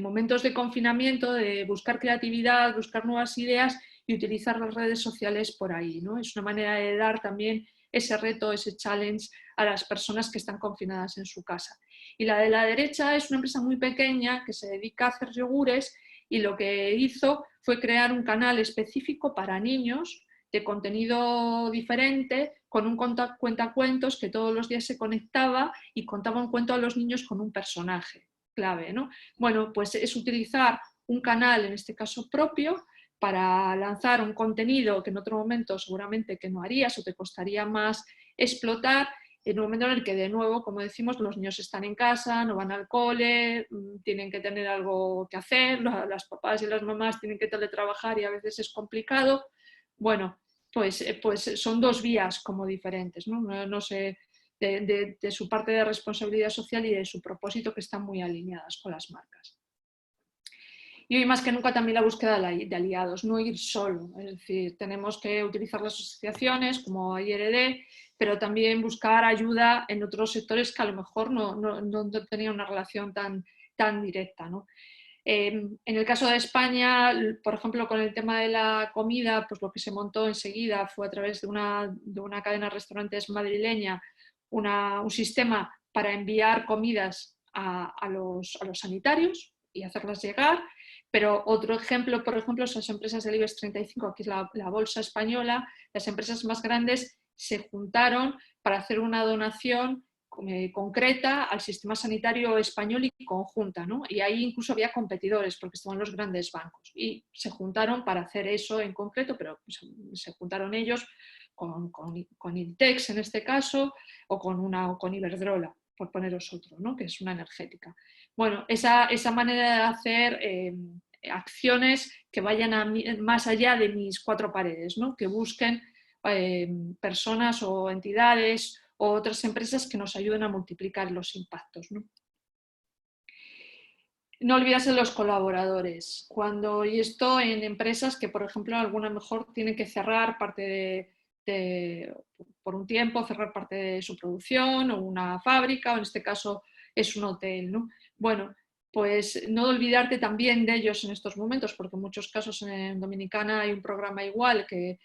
momentos de confinamiento, de buscar creatividad, buscar nuevas ideas y utilizar las redes sociales por ahí, ¿no? Es una manera de dar también ese reto, ese challenge a las personas que están confinadas en su casa. Y la de la derecha es una empresa muy pequeña que se dedica a hacer yogures y lo que hizo fue crear un canal específico para niños de contenido diferente, con un cuentacuentos que todos los días se conectaba y contaba un cuento a los niños con un personaje clave, ¿no? Bueno, pues es utilizar un canal, en este caso propio, para lanzar un contenido que en otro momento seguramente que no harías o te costaría más explotar, en un momento en el que, de nuevo, como decimos, los niños están en casa, no van al cole, tienen que tener algo que hacer, las papás y las mamás tienen que teletrabajar y a veces es complicado. Bueno, pues son dos vías como diferentes, ¿no? No sé, de su parte de responsabilidad social y de su propósito, que están muy alineadas con las marcas. Y hoy más que nunca también la búsqueda de aliados, no ir solo, es decir, tenemos que utilizar las asociaciones como IRD, pero también buscar ayuda en otros sectores que a lo mejor no tenían una relación tan directa, ¿no? En el caso de España, por ejemplo, con el tema de la comida, pues lo que se montó enseguida fue a través de una cadena de restaurantes madrileña, un sistema para enviar comidas a los sanitarios y hacerlas llegar. Pero otro ejemplo, por ejemplo, son las empresas del IBEX 35, aquí es la bolsa española. Las empresas más grandes se juntaron para hacer una donación concreta al sistema sanitario español y conjunta, ¿no? Y ahí incluso había competidores porque estaban los grandes bancos y se juntaron para hacer eso en concreto, pero se juntaron ellos con Intex en este caso o con Iberdrola, por poneros otro, ¿no? Que es una energética. Bueno, esa manera de hacer acciones que vayan más allá de mis cuatro paredes, ¿no? Que busquen personas o entidades o otras empresas que nos ayuden a multiplicar los impactos, ¿no? No olvidarse de los colaboradores. Y esto en empresas que, por ejemplo, alguna mejor tienen que cerrar por un tiempo, cerrar parte de su producción, o una fábrica, o en este caso es un hotel, ¿no? Bueno, pues no olvidarte también de ellos en estos momentos, porque en muchos casos en Dominicana hay un programa igual que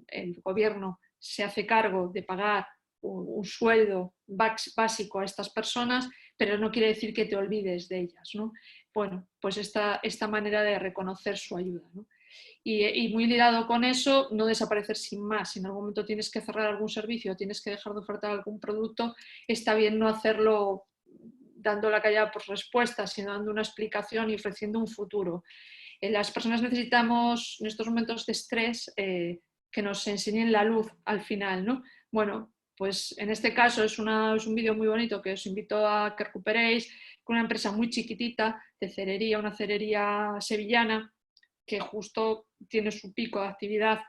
el gobierno se hace cargo de pagar un sueldo básico a estas personas, pero no quiere decir que te olvides de ellas, ¿no? Bueno, pues esta manera de reconocer su ayuda, ¿no? Y muy ligado con eso, no desaparecer sin más. Si en algún momento tienes que cerrar algún servicio o tienes que dejar de ofertar algún producto, está bien no hacerlo dando la callada por respuesta, sino dando una explicación y ofreciendo un futuro. Las personas necesitamos en estos momentos de estrés que nos enseñen la luz al final, ¿no? Bueno, pues en este caso es un vídeo muy bonito que os invito a que recuperéis, con una empresa muy chiquitita de cerería, una cerería sevillana, que justo tiene su pico de actividad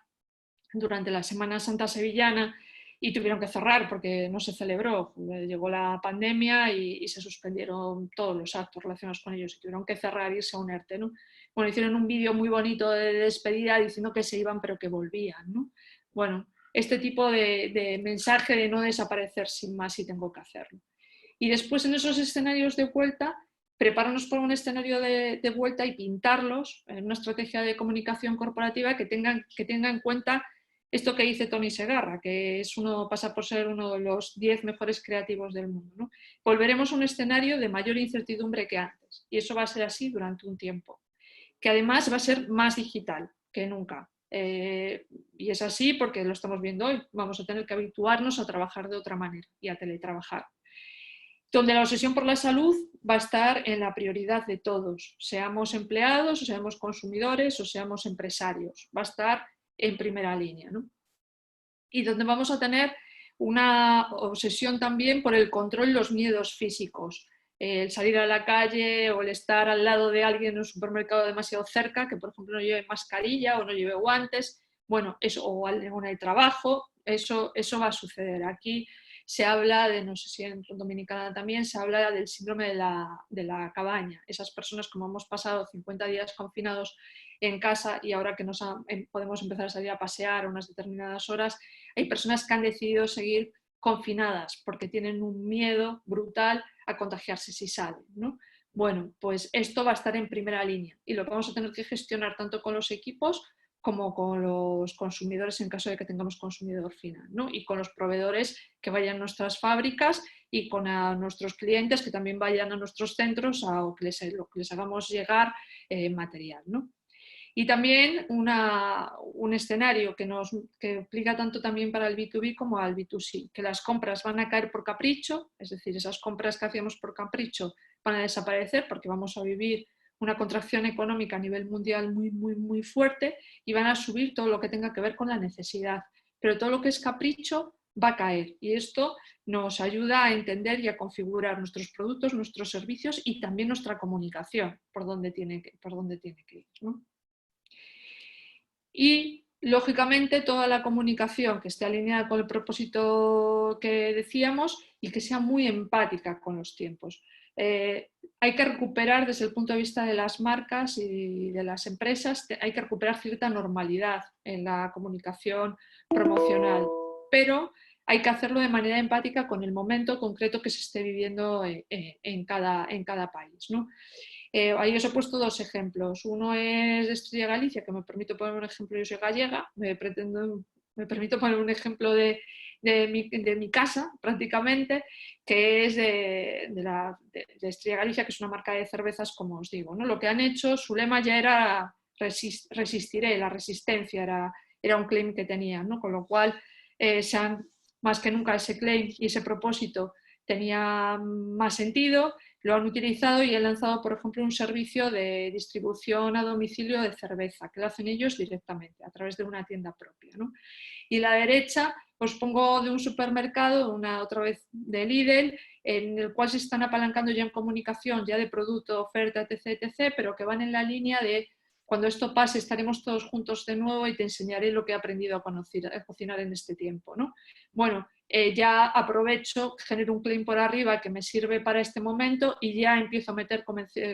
durante la Semana Santa sevillana y tuvieron que cerrar porque no se celebró. Llegó la pandemia y se suspendieron todos los actos relacionados con ellos y tuvieron que cerrar, irse a un ERTE, ¿no? Bueno, hicieron un vídeo muy bonito de despedida diciendo que se iban pero que volvían, ¿no? Bueno, este tipo de mensaje de no desaparecer sin más si tengo que hacerlo. Y después en esos escenarios de vuelta, prepararnos para un escenario de vuelta y pintarlos en una estrategia de comunicación corporativa que tenga en cuenta esto que dice Tony Segarra, que pasa por ser uno de los 10 mejores creativos del mundo, ¿no? Volveremos a un escenario de mayor incertidumbre que antes, y eso va a ser así durante un tiempo, que además va a ser más digital que nunca. Y es así porque lo estamos viendo hoy, vamos a tener que habituarnos a trabajar de otra manera y a teletrabajar. Donde la obsesión por la salud va a estar en la prioridad de todos, seamos empleados, o seamos consumidores, o seamos empresarios, va a estar en primera línea, ¿no? Y donde vamos a tener una obsesión también por el control y los miedos físicos, el salir a la calle o el estar al lado de alguien en un supermercado demasiado cerca, que por ejemplo no lleve mascarilla o no lleve guantes, bueno, eso, o en el trabajo, eso va a suceder. Aquí se habla de, no sé si en Dominicana también, se habla del síndrome de la cabaña. Esas personas, como hemos pasado 50 días confinados en casa y ahora que podemos empezar a salir a pasear a unas determinadas horas, hay personas que han decidido seguir confinadas porque tienen un miedo brutal a contagiarse si salen, ¿no? Bueno, pues esto va a estar en primera línea y lo vamos a tener que gestionar tanto con los equipos como con los consumidores en caso de que tengamos consumidor final, ¿no? Y con los proveedores que vayan a nuestras fábricas y con nuestros clientes que también vayan a nuestros centros o que les hagamos llegar material, ¿no? Y también un escenario que aplica tanto también para el B2B como al B2C, que las compras van a caer por capricho, es decir, esas compras que hacíamos por capricho van a desaparecer porque vamos a vivir una contracción económica a nivel mundial muy, muy, muy fuerte y van a subir todo lo que tenga que ver con la necesidad. Pero todo lo que es capricho va a caer y esto nos ayuda a entender y a configurar nuestros productos, nuestros servicios y también nuestra comunicación por dónde tiene que ir, ¿no? Y, lógicamente, toda la comunicación que esté alineada con el propósito que decíamos y que sea muy empática con los tiempos. Hay que recuperar desde el punto de vista de las marcas y de las empresas, hay que recuperar cierta normalidad en la comunicación promocional, pero hay que hacerlo de manera empática con el momento concreto que se esté viviendo en cada país, ¿no? Ahí os he puesto dos ejemplos. Uno es de Estrella Galicia, que me permito poner un ejemplo, yo soy gallega, me permito poner un ejemplo de mi casa, prácticamente, que es de Estrella Galicia, que es una marca de cervezas, como os digo, ¿no? Lo que han hecho, su lema ya era resistiré, la resistencia era un claim que tenían, ¿no? Con lo cual, más que nunca ese claim y ese propósito tenía más sentido, lo han utilizado y han lanzado, por ejemplo, un servicio de distribución a domicilio de cerveza, que lo hacen ellos directamente, a través de una tienda propia, ¿no? Y la derecha os pongo de un supermercado, otra vez de Lidl, en el cual se están apalancando ya en comunicación, ya de producto, oferta, etc., etc., pero que van en la línea de cuando esto pase estaremos todos juntos de nuevo y te enseñaré lo que he aprendido a cocinar en este tiempo, ¿no? Bueno, ya aprovecho, genero un claim por arriba que me sirve para este momento y ya empiezo a meter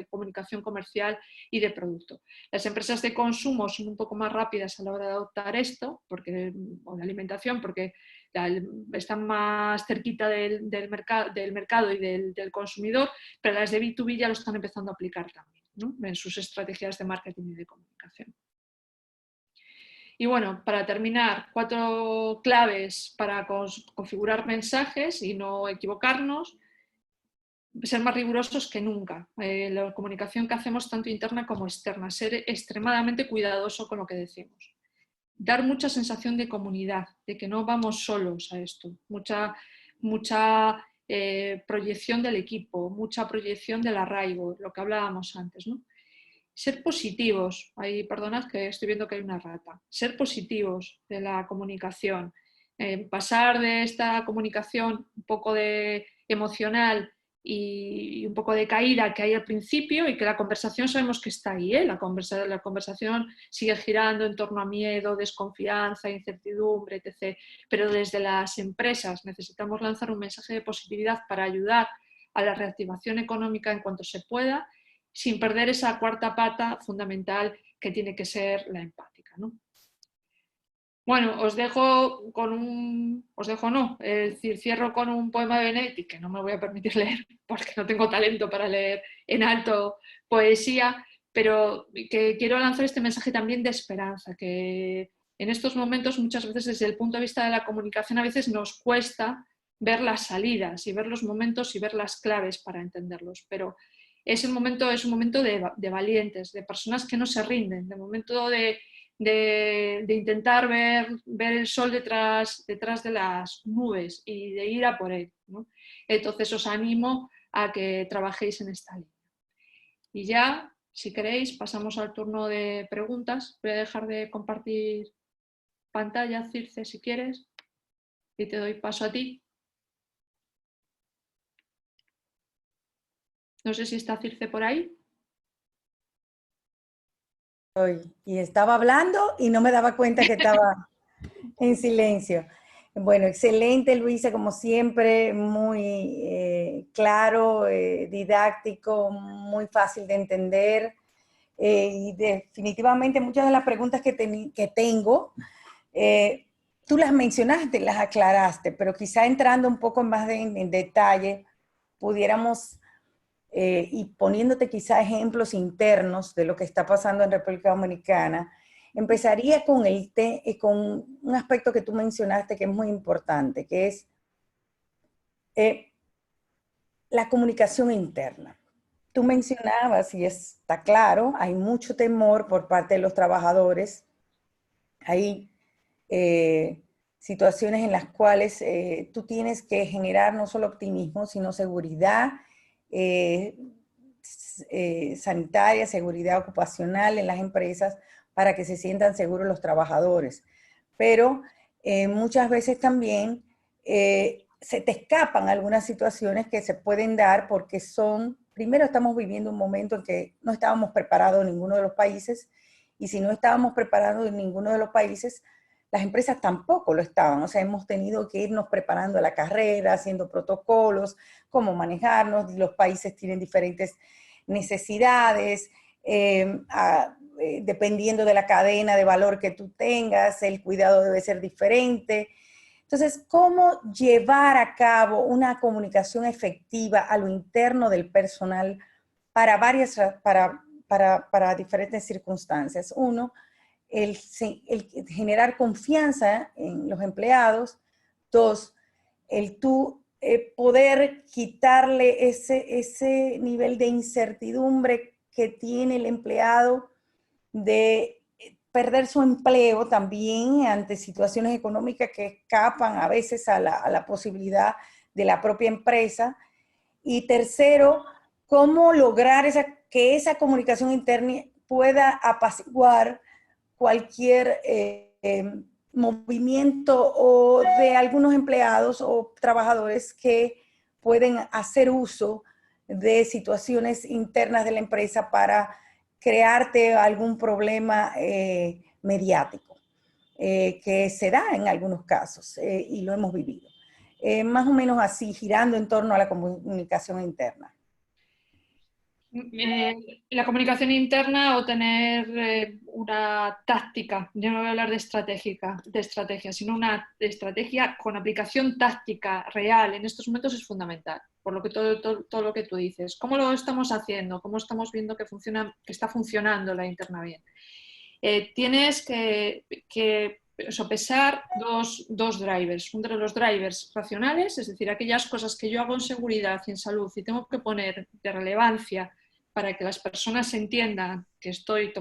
comunicación comercial y de producto. Las empresas de consumo son un poco más rápidas a la hora de adoptar esto, o de alimentación, porque están más cerquita del mercado y del consumidor, pero las de B2B ya lo están empezando a aplicar también, ¿no? En sus estrategias de marketing y de comunicación. Y bueno, para terminar, 4 claves para configurar mensajes y no equivocarnos. Ser más rigurosos que nunca. La comunicación que hacemos, tanto interna como externa, ser extremadamente cuidadoso con lo que decimos. Dar mucha sensación de comunidad, de que no vamos solos a esto. Mucha proyección del equipo, mucha proyección del arraigo, lo que hablábamos antes, ¿no? ser positivos, ahí perdonad que estoy viendo que hay una rata, ser positivos de la comunicación, pasar de esta comunicación un poco de emocional y un poco de caída que hay al principio, y que la conversación sabemos que está ahí, la conversación sigue girando en torno a miedo, desconfianza, incertidumbre, etc. Pero desde las empresas necesitamos lanzar un mensaje de positividad para ayudar a la reactivación económica en cuanto se pueda, sin perder esa cuarta pata fundamental que tiene que ser la empática, ¿no? Bueno, os dejo con es decir, cierro con un poema de Benedetti, que no me voy a permitir leer porque no tengo talento para leer en alto poesía, pero que quiero lanzar este mensaje también de esperanza, que en estos momentos muchas veces desde el punto de vista de la comunicación a veces nos cuesta ver las salidas y ver los momentos y ver las claves para entenderlos, pero es un momento de valientes, de personas que no se rinden, de momento de intentar ver el sol detrás de las nubes y de ir a por él, ¿no? Entonces os animo a que trabajéis en esta línea. Y ya, si queréis, pasamos al turno de preguntas. Voy a dejar de compartir pantalla, Circe, si quieres, y te doy paso a ti. No sé si está Circe por ahí. Y estaba hablando y no me daba cuenta que estaba en silencio. Bueno, excelente, Luisa, como siempre, muy claro, didáctico, muy fácil de entender. Y definitivamente muchas de las preguntas que tengo, tú las mencionaste, las aclaraste, pero quizá entrando un poco más en detalle, pudiéramos, y poniéndote quizá ejemplos internos de lo que está pasando en República Dominicana, empezaría con con un aspecto que tú mencionaste que es muy importante, que es la comunicación interna. Tú mencionabas, y está claro, hay mucho temor por parte de los trabajadores, hay situaciones en las cuales tú tienes que generar no solo optimismo, sino seguridad sanitaria, seguridad ocupacional en las empresas para que se sientan seguros los trabajadores. Pero muchas veces también se te escapan algunas situaciones que se pueden dar porque primero estamos viviendo un momento en que no estábamos preparados en ninguno de los países, y si no estábamos preparados en ninguno de los países, las empresas tampoco lo estaban. O sea, hemos tenido que irnos preparando a la carrera, haciendo protocolos, cómo manejarnos. Los países tienen diferentes necesidades, dependiendo de la cadena de valor que tú tengas, el cuidado debe ser diferente. Entonces, ¿cómo llevar a cabo una comunicación efectiva a lo interno del personal para diferentes circunstancias? Uno, el generar confianza en los empleados. Dos, el tú poder quitarle ese nivel de incertidumbre que tiene el empleado de perder su empleo también ante situaciones económicas que escapan a veces a la posibilidad de la propia empresa. Y tercero, cómo lograr que esa comunicación interna pueda apaciguar cualquier movimiento o de algunos empleados o trabajadores que pueden hacer uso de situaciones internas de la empresa para crearte algún problema mediático, que se da en algunos casos y lo hemos vivido. Más o menos así, girando en torno a la comunicación interna. La comunicación interna o tener una táctica, yo no voy a hablar de estrategia, sino una estrategia con aplicación táctica real en estos momentos es fundamental, por lo que todo lo que tú dices. ¿Cómo lo estamos haciendo? ¿Cómo estamos viendo que está funcionando la interna bien? Tienes que sopesar dos drivers. Uno de los drivers racionales, es decir, aquellas cosas que yo hago en seguridad y en salud y tengo que poner de relevancia para que las personas entiendan que estoy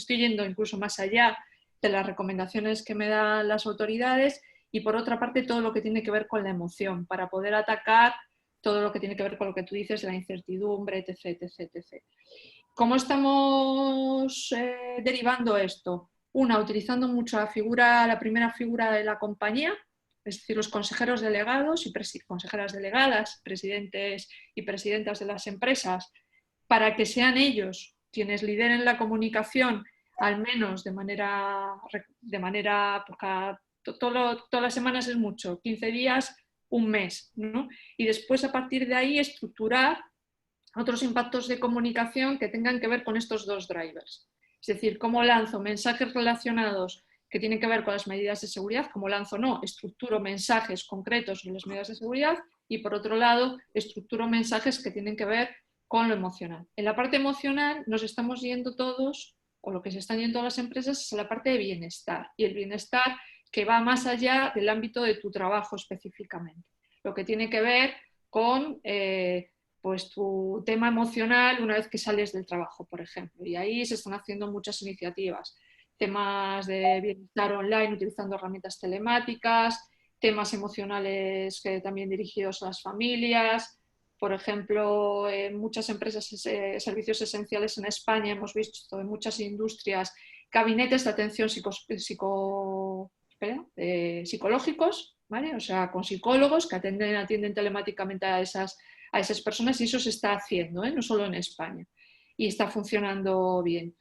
yendo incluso más allá de las recomendaciones que me dan las autoridades, y por otra parte todo lo que tiene que ver con la emoción, para poder atacar todo lo que tiene que ver con lo que tú dices, la incertidumbre, etc. ¿Cómo estamos derivando esto? Una, utilizando mucho la primera figura de la compañía, es decir, los consejeros delegados y consejeras delegadas, presidentes y presidentas de las empresas, para que sean ellos quienes lideren la comunicación, al menos de manera todas las semanas es mucho, 15 días, un mes, ¿no? Y después a partir de ahí estructurar otros impactos de comunicación que tengan que ver con estos dos drivers. Es decir, cómo lanzo mensajes relacionados que tienen que ver con las medidas de seguridad, cómo lanzo no, estructuro mensajes concretos sobre las medidas de seguridad y por otro lado, estructuro mensajes que tienen que ver con lo emocional. En la parte emocional nos estamos yendo todos, o lo que se están yendo todas las empresas, es la parte de bienestar. Y el bienestar que va más allá del ámbito de tu trabajo específicamente. Lo que tiene que ver con pues tu tema emocional una vez que sales del trabajo, por ejemplo. Y ahí se están haciendo muchas iniciativas. Temas de bienestar online utilizando herramientas telemáticas, temas emocionales también dirigidos a las familias. Por ejemplo, en muchas empresas, servicios esenciales en España, hemos visto en muchas industrias gabinetes de atención psicológicos, ¿vale? O sea, con psicólogos que atienden telemáticamente a esas personas y eso se está haciendo, no solo en España, y está funcionando bien.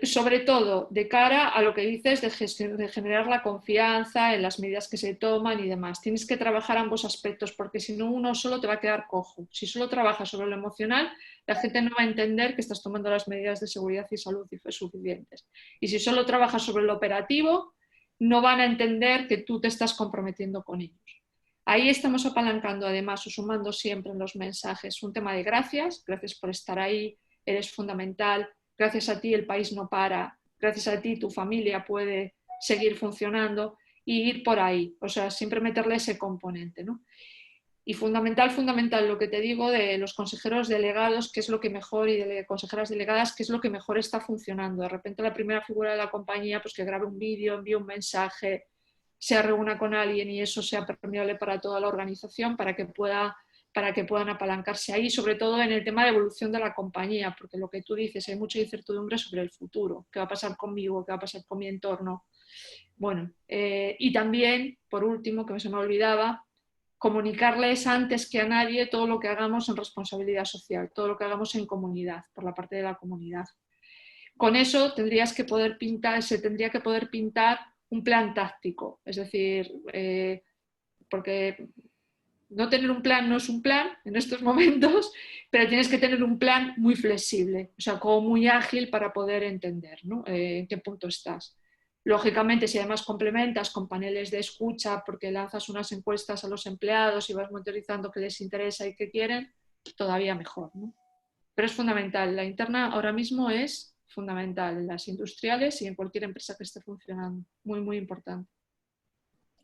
Sobre todo de cara a lo que dices de generar la confianza en las medidas que se toman y demás. Tienes que trabajar ambos aspectos porque si no uno solo te va a quedar cojo. Si solo trabajas sobre lo emocional, la gente no va a entender que estás tomando las medidas de seguridad y salud suficientes. Y si solo trabajas sobre lo operativo, no van a entender que tú te estás comprometiendo con ellos. Ahí estamos apalancando además o sumando siempre en los mensajes un tema de gracias por estar ahí, eres fundamental. Gracias a ti el país no para, gracias a ti tu familia puede seguir funcionando y ir por ahí, o sea, siempre meterle ese componente, ¿no? Y fundamental lo que te digo de los consejeros delegados, que es lo que mejor, y de consejeras delegadas, que es lo que mejor está funcionando. De repente la primera figura de la compañía, pues que grabe un vídeo, envíe un mensaje, se reúna con alguien y eso sea permeable para toda la organización para que puedan apalancarse ahí, sobre todo en el tema de evolución de la compañía, porque lo que tú dices, hay mucha incertidumbre sobre el futuro, qué va a pasar conmigo, qué va a pasar con mi entorno. Bueno, y también, por último, que se me olvidaba, comunicarles antes que a nadie todo lo que hagamos en responsabilidad social, todo lo que hagamos en comunidad, por la parte de la comunidad. Con eso se tendría que poder pintar un plan táctico, es decir, porque no tener un plan no es un plan en estos momentos, pero tienes que tener un plan muy flexible, o sea, como muy ágil para poder entender, ¿no? En qué punto estás. Lógicamente, si además complementas con paneles de escucha porque lanzas unas encuestas a los empleados y vas monitorizando qué les interesa y qué quieren, todavía mejor, ¿no? Pero es fundamental. La interna ahora mismo es fundamental en las industriales y en cualquier empresa que esté funcionando. Muy, muy importante.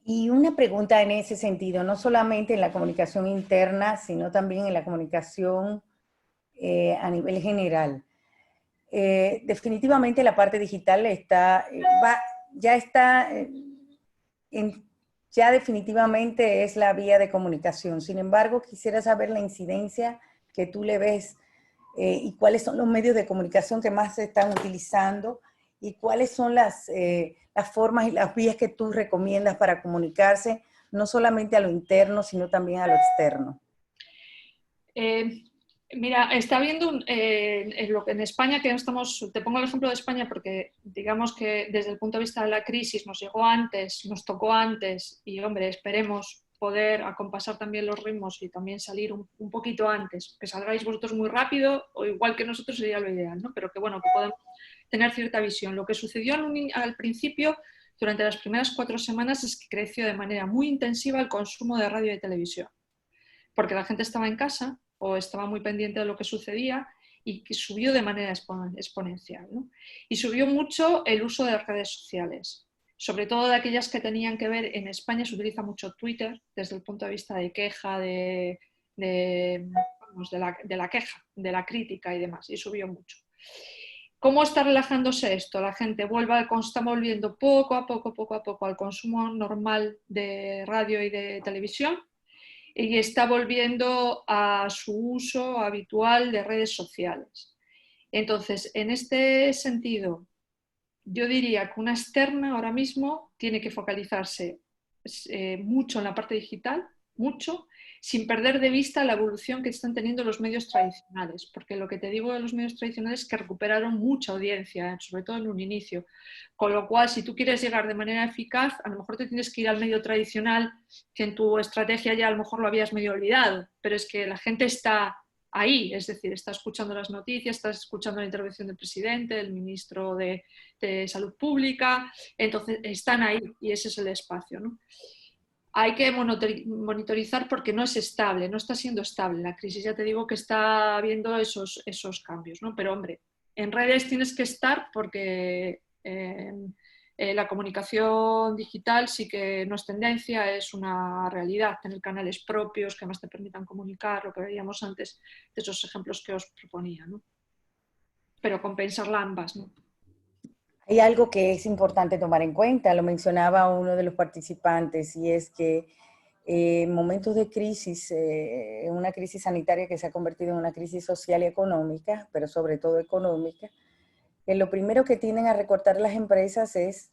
Y una pregunta en ese sentido, no solamente en la comunicación interna, sino también en la comunicación a nivel general. Definitivamente la parte digital ya definitivamente es la vía de comunicación. Sin embargo, quisiera saber la incidencia que tú le ves y cuáles son los medios de comunicación que más se están utilizando y cuáles son las formas y las vías que tú recomiendas para comunicarse, no solamente a lo interno, sino también a lo externo. Mira, está habiendo en España, que estamos, te pongo el ejemplo de España porque digamos que desde el punto de vista de la crisis nos llegó antes, nos tocó antes y hombre, esperemos poder acompasar también los ritmos y también salir un poquito antes, que salgáis vosotros muy rápido o igual que nosotros sería lo ideal, ¿no? Pero que bueno, que podemos tener cierta visión. Lo que sucedió al principio, durante las primeras 4 semanas, es que creció de manera muy intensiva el consumo de radio y televisión, porque la gente estaba en casa o estaba muy pendiente de lo que sucedía y que subió de manera exponencial, ¿no? Y subió mucho el uso de redes sociales, sobre todo de aquellas que tenían que ver, en España se utiliza mucho Twitter desde el punto de vista de queja, de la queja, de la crítica y demás, y subió mucho. ¿Cómo está relajándose esto? La gente está volviendo poco a poco al consumo normal de radio y de televisión. y está volviendo a su uso habitual de redes sociales. Entonces, en este sentido, yo diría que una externa ahora mismo tiene que focalizarse mucho en la parte digital, mucho, sin perder de vista la evolución que están teniendo los medios tradicionales, porque lo que te digo de los medios tradicionales es que recuperaron mucha audiencia, sobre todo en un inicio, con lo cual si tú quieres llegar de manera eficaz, a lo mejor te tienes que ir al medio tradicional, que en tu estrategia ya a lo mejor lo habías medio olvidado, pero es que la gente está ahí, es decir, está escuchando las noticias, está escuchando la intervención del presidente, del ministro de Salud Pública, entonces están ahí y ese es el espacio, ¿no? Hay que monitorizar porque no es estable, no está siendo estable la crisis, ya te digo que está habiendo esos cambios, ¿no? Pero hombre, en redes tienes que estar porque la comunicación digital sí que no es tendencia, es una realidad, tener canales propios que más te permitan comunicar, lo que veíamos antes de esos ejemplos que os proponía, ¿no? Pero compensarla ambas, ¿no? Hay algo que es importante tomar en cuenta, lo mencionaba uno de los participantes, y es que en momentos de crisis, en una crisis sanitaria que se ha convertido en una crisis social y económica, pero sobre todo económica, lo primero que tienden a recortar las empresas es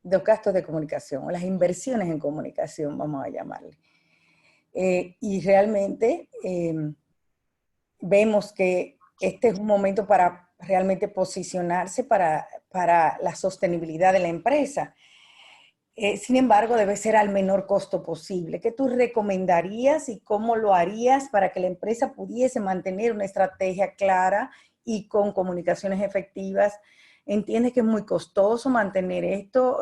los gastos de comunicación, o las inversiones en comunicación, vamos a llamarle. Y realmente vemos que este es un momento para realmente posicionarse para la sostenibilidad de la empresa. Sin embargo, debe ser al menor costo posible. ¿Qué tú recomendarías y cómo lo harías para que la empresa pudiese mantener una estrategia clara y con comunicaciones efectivas? ¿Entiendes que es muy costoso mantener esto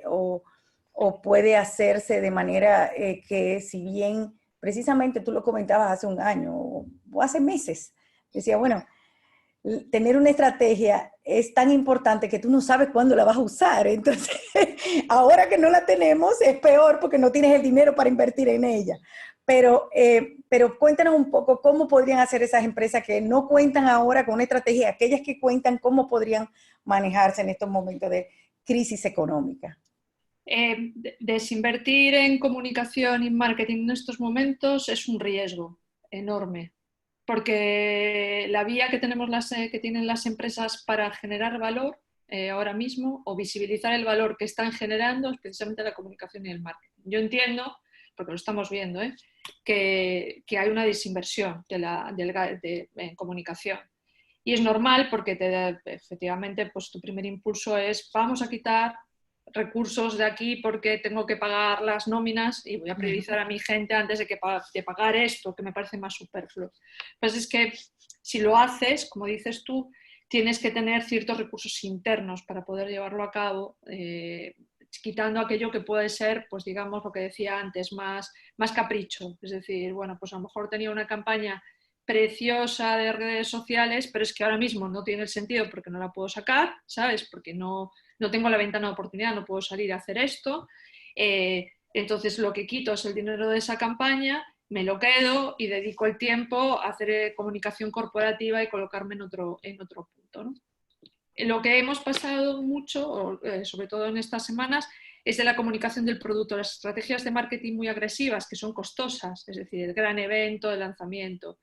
o puede hacerse de manera que, si bien precisamente tú lo comentabas hace un año o hace meses, decía, bueno, tener una estrategia es tan importante que tú no sabes cuándo la vas a usar. Entonces, ahora que no la tenemos, es peor porque no tienes el dinero para invertir en ella. Pero cuéntanos un poco cómo podrían hacer esas empresas que no cuentan ahora con una estrategia, aquellas que cuentan, cómo podrían manejarse en estos momentos de crisis económica. Desinvertir en comunicación y marketing en estos momentos es un riesgo enorme, porque la vía que tenemos que tienen las empresas para generar valor ahora mismo o visibilizar el valor que están generando es precisamente la comunicación y el marketing. Yo entiendo, porque lo estamos viendo, que hay una desinversión en comunicación. Y es normal porque efectivamente pues, tu primer impulso es vamos a quitar recursos de aquí porque tengo que pagar las nóminas y voy a priorizar a mi gente antes de pagar esto, que me parece más superfluo. Pues es que si lo haces, como dices tú, tienes que tener ciertos recursos internos para poder llevarlo a cabo, quitando aquello que puede ser, pues digamos lo que decía antes, más capricho. Es decir, bueno, pues a lo mejor tenía una campaña preciosa de redes sociales, pero es que ahora mismo no tiene el sentido porque no la puedo sacar, ¿sabes? Porque no tengo la ventana de oportunidad, no puedo salir a hacer esto. Entonces lo que quito es el dinero de esa campaña, me lo quedo y dedico el tiempo a hacer comunicación corporativa y colocarme en otro punto, ¿no? Lo que hemos pasado mucho, sobre todo en estas semanas, es de la comunicación del producto, las estrategias de marketing muy agresivas, que son costosas, es decir, el gran evento, el lanzamiento,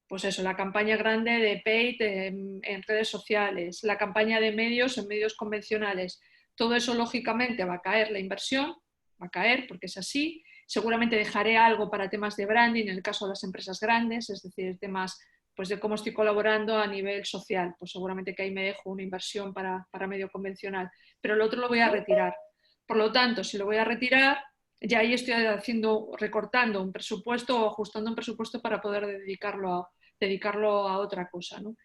pues eso, la campaña grande de paid en redes sociales, la campaña de medios en medios convencionales. Todo eso, lógicamente, va a caer la inversión, va a caer porque es así. Seguramente dejaré algo para temas de branding en el caso de las empresas grandes, es decir, temas pues, de cómo estoy colaborando a nivel social. Pues seguramente que ahí me dejo una inversión para medio convencional, pero el otro lo voy a retirar. Por lo tanto, si lo voy a retirar, ya ahí estoy recortando un presupuesto o ajustando un presupuesto para poder dedicarlo a otra cosa, ¿no?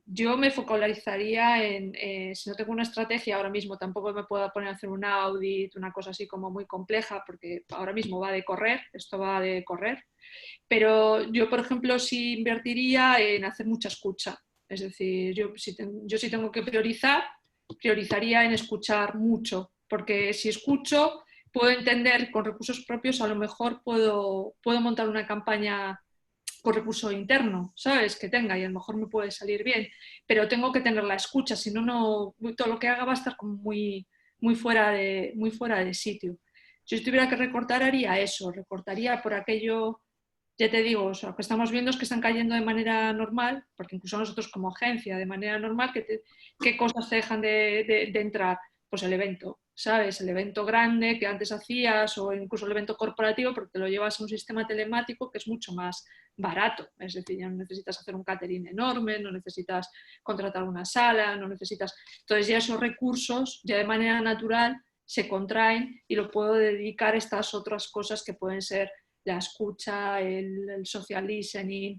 Yo me focalizaría si no tengo una estrategia ahora mismo, tampoco me puedo poner a hacer un audit, una cosa así como muy compleja, porque ahora mismo esto va de correr, pero yo, por ejemplo, sí invertiría en hacer mucha escucha, es decir, yo sí tengo que priorizaría en escuchar mucho, porque si escucho puedo entender con recursos propios, a lo mejor puedo montar una campaña con recurso interno, ¿sabes? Que tenga y a lo mejor me puede salir bien, pero tengo que tener la escucha, si no, todo lo que haga va a estar como muy fuera de sitio. Si yo tuviera que recortar, haría eso, recortaría por aquello, ya te digo, o sea, lo que estamos viendo es que están cayendo de manera normal, porque incluso nosotros como agencia, de manera normal, ¿qué cosas te dejan de entrar? Pues el evento, ¿sabes? El evento grande que antes hacías o incluso el evento corporativo, porque te lo llevas a un sistema telemático que es mucho más barato. Es decir, ya no necesitas hacer un catering enorme, no necesitas contratar una sala, no necesitas... Entonces ya esos recursos, ya de manera natural, se contraen y lo puedo dedicar a estas otras cosas que pueden ser la escucha, el social listening,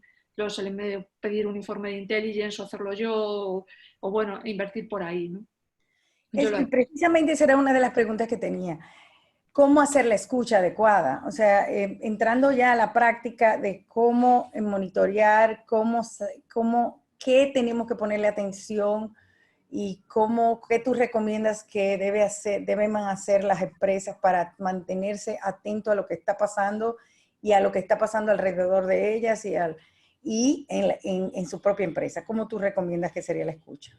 pedir un informe de intelligence o hacerlo yo, o bueno, invertir por ahí, ¿no? Y precisamente esa era una de las preguntas que tenía. ¿Cómo hacer la escucha adecuada? O sea, entrando ya a la práctica de cómo monitorear, qué tenemos que ponerle atención y qué tú recomiendas que deben hacer las empresas para mantenerse atentos a lo que está pasando y a lo que está pasando alrededor de ellas y en su propia empresa. ¿Cómo tú recomiendas que sería la escucha?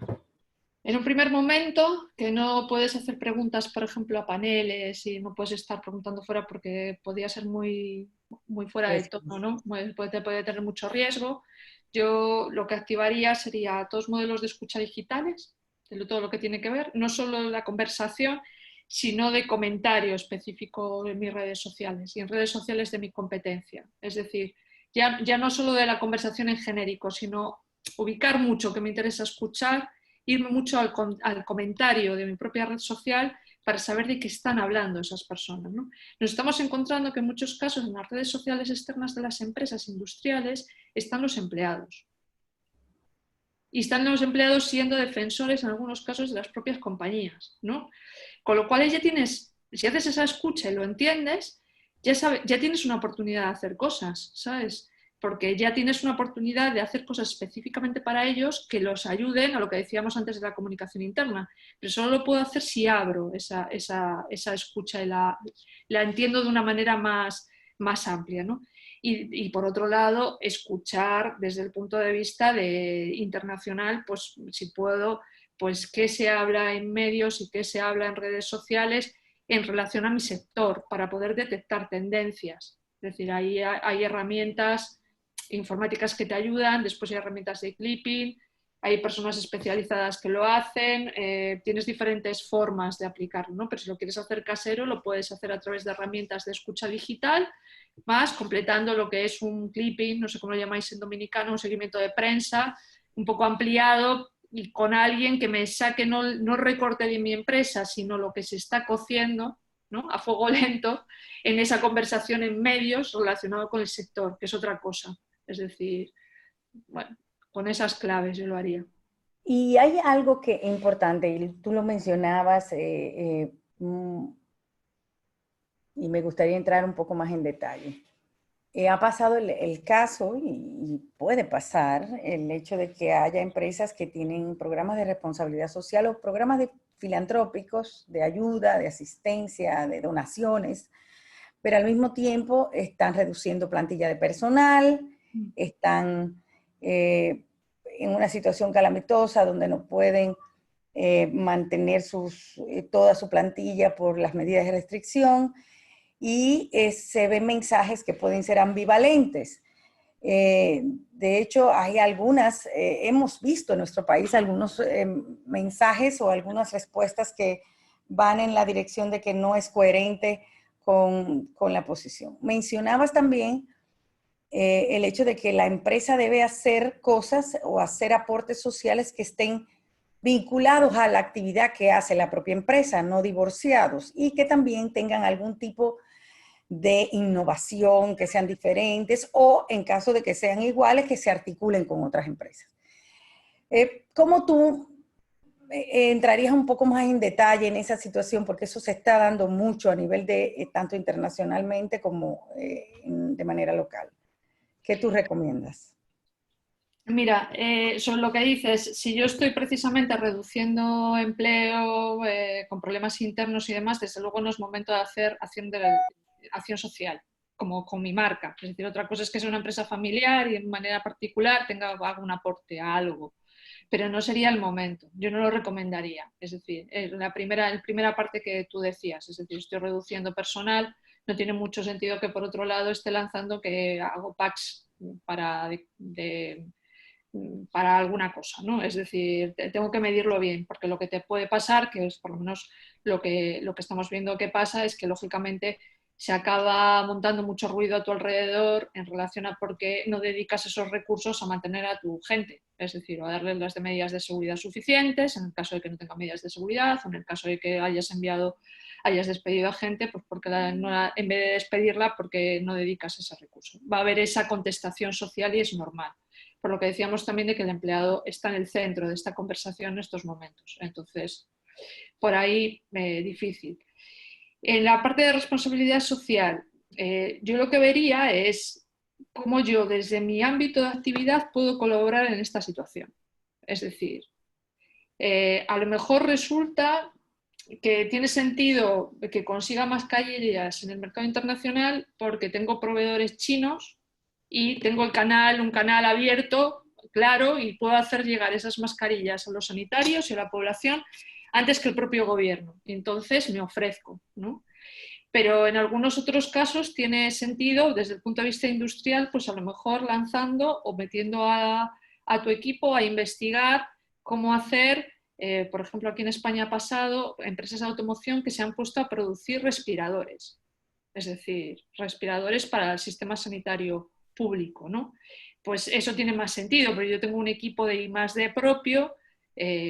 En un primer momento, que no puedes hacer preguntas, por ejemplo, a paneles y no puedes estar preguntando fuera porque podría ser muy, muy fuera de tono, ¿no? Puede tener mucho riesgo. Yo lo que activaría sería todos modelos de escucha digitales, de todo lo que tiene que ver, no solo la conversación, sino de comentario específico en mis redes sociales y en redes sociales de mi competencia. Es decir, ya no solo de la conversación en genérico, sino ubicar mucho que me interesa escuchar, irme mucho al comentario de mi propia red social para saber de qué están hablando esas personas, ¿no? Nos estamos encontrando que en muchos casos en las redes sociales externas de las empresas industriales están los empleados. Y están los empleados siendo defensores en algunos casos de las propias compañías, ¿no? Con lo cual ya tienes, si haces esa escucha y lo entiendes, ya tienes una oportunidad de hacer cosas, ¿sabes? Porque ya tienes una oportunidad de hacer cosas específicamente para ellos que los ayuden a lo que decíamos antes de la comunicación interna. Pero solo lo puedo hacer si abro esa escucha y la entiendo de una manera más amplia, ¿no? Y por otro lado, escuchar desde el punto de vista internacional, pues si puedo, pues qué se habla en medios y qué se habla en redes sociales en relación a mi sector para poder detectar tendencias. Es decir, ahí hay herramientas informáticas que te ayudan, después hay herramientas de clipping, hay personas especializadas que lo hacen, tienes diferentes formas de aplicarlo, ¿no? Pero si lo quieres hacer casero, lo puedes hacer a través de herramientas de escucha digital, más completando lo que es un clipping, no sé cómo lo llamáis en dominicano, un seguimiento de prensa, un poco ampliado y con alguien que me saque no recorte de mi empresa, sino lo que se está cociendo, ¿no? A fuego lento en esa conversación en medios relacionado con el sector, que es otra cosa. Es decir, bueno, con esas claves yo lo haría. Y hay algo que es importante, y tú lo mencionabas, y me gustaría entrar un poco más en detalle. Ha pasado el caso, y puede pasar, el hecho de que haya empresas que tienen programas de responsabilidad social o programas filantrópicos de ayuda, de asistencia, de donaciones, pero al mismo tiempo están reduciendo plantilla de personal, están en una situación calamitosa donde no pueden mantener toda su plantilla por las medidas de restricción, y se ven mensajes que pueden ser ambivalentes. De hecho, hay hemos visto en nuestro país algunos mensajes o algunas respuestas que van en la dirección de que no es coherente con la posición. Mencionabas también el hecho de que la empresa debe hacer cosas o hacer aportes sociales que estén vinculados a la actividad que hace la propia empresa, no divorciados, y que también tengan algún tipo de innovación, que sean diferentes, o en caso de que sean iguales, que se articulen con otras empresas. ¿Cómo tú entrarías un poco más en detalle en esa situación? Porque eso se está dando mucho a nivel de tanto internacionalmente como de manera local. ¿Qué tú recomiendas? Mira, sobre lo que dices, si yo estoy precisamente reduciendo empleo con problemas internos y demás, desde luego no es momento de hacer acción social, como con mi marca. Es decir, otra cosa es que sea una empresa familiar y de manera particular haga un aporte a algo. pero no sería el momento, yo no lo recomendaría. Es decir, la primera parte que tú decías, es decir, estoy reduciendo personal, no tiene mucho sentido que por otro lado esté lanzando que hago packs para alguna cosa, ¿no? Es decir, tengo que medirlo bien, porque lo que te puede pasar, que es por lo menos lo que estamos viendo que pasa, es que lógicamente se acaba montando mucho ruido a tu alrededor en relación a por qué no dedicas esos recursos a mantener a tu gente, es decir, o a darles las medidas de seguridad suficientes, en el caso de que no tenga medidas de seguridad, o en el caso de que hayas despedido a gente, pues porque en vez de despedirla, porque no dedicas ese recurso. Va a haber esa contestación social y es normal. Por lo que decíamos también de que el empleado está en el centro de esta conversación en estos momentos. Entonces, por ahí difícil. En la parte de responsabilidad social, yo lo que vería es cómo yo desde mi ámbito de actividad puedo colaborar en esta situación. Es decir, a lo mejor resulta que tiene sentido que consiga mascarillas en el mercado internacional porque tengo proveedores chinos y tengo un canal abierto, claro, y puedo hacer llegar esas mascarillas a los sanitarios y a la población antes que el propio gobierno. Y entonces me ofrezco, ¿no? Pero en algunos otros casos tiene sentido, desde el punto de vista industrial, pues a lo mejor lanzando o metiendo a tu equipo a investigar cómo hacer, por ejemplo, aquí en España ha pasado, empresas de automoción que se han puesto a producir respiradores, es decir, respiradores para el sistema sanitario público, ¿no? Pues eso tiene más sentido, pero yo tengo un equipo de I+D propio,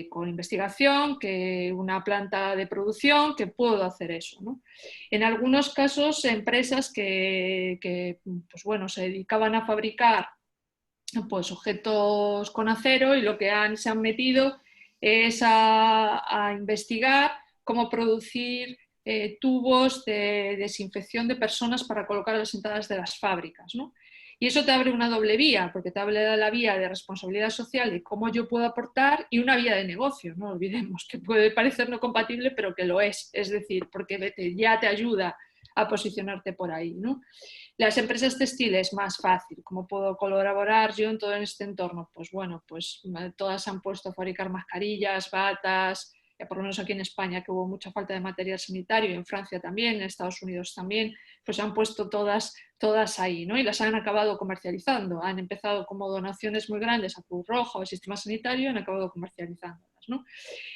con investigación, que una planta de producción, que puedo hacer eso, ¿no? En algunos casos, empresas que pues bueno, se dedicaban a fabricar pues, objetos con acero y lo que se han metido es a investigar cómo producir tubos de desinfección de personas para colocar a las entradas de las fábricas, ¿no? Y eso te abre una doble vía, porque te abre la vía de responsabilidad social y cómo yo puedo aportar, y una vía de negocio, no olvidemos, que puede parecer no compatible, pero que lo es decir, porque ya te ayuda a posicionarte por ahí, ¿no? Las empresas textiles, más fácil. ¿Cómo puedo colaborar yo en todo este entorno? Pues bueno, pues todas se han puesto a fabricar mascarillas, batas, ya por lo menos aquí en España, que hubo mucha falta de material sanitario, en Francia también, en Estados Unidos también, pues se han puesto todas ahí, ¿no? Y las han acabado comercializando. Han empezado como donaciones muy grandes a Cruz Roja o al sistema sanitario y han acabado comercializándolas, ¿no?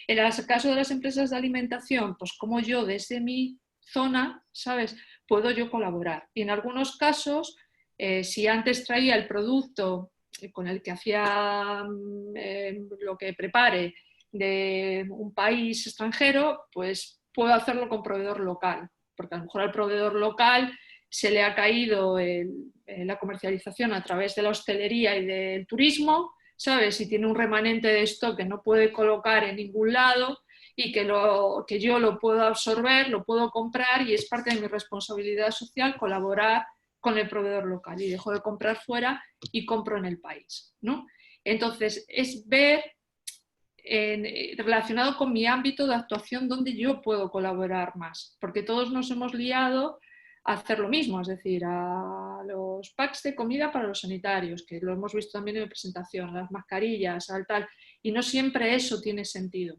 En el caso de las empresas de alimentación, pues como yo desde mi zona, ¿sabes?, puedo yo colaborar. Y en algunos casos, si antes traía el producto con el que hacía lo que prepare de un país extranjero, pues puedo hacerlo con proveedor local, porque a lo mejor al proveedor local se le ha caído la comercialización a través de la hostelería y del turismo, ¿sabes? Si tiene un remanente de stock que no puede colocar en ningún lado y que yo lo puedo absorber, lo puedo comprar, y es parte de mi responsabilidad social colaborar con el proveedor local, y dejo de comprar fuera y compro en el país, ¿no? Entonces, es ver relacionado con mi ámbito de actuación donde yo puedo colaborar más, porque todos nos hemos liado a hacer lo mismo, es decir, a los packs de comida para los sanitarios, que lo hemos visto también en la presentación, a las mascarillas, al tal, y no siempre eso tiene sentido.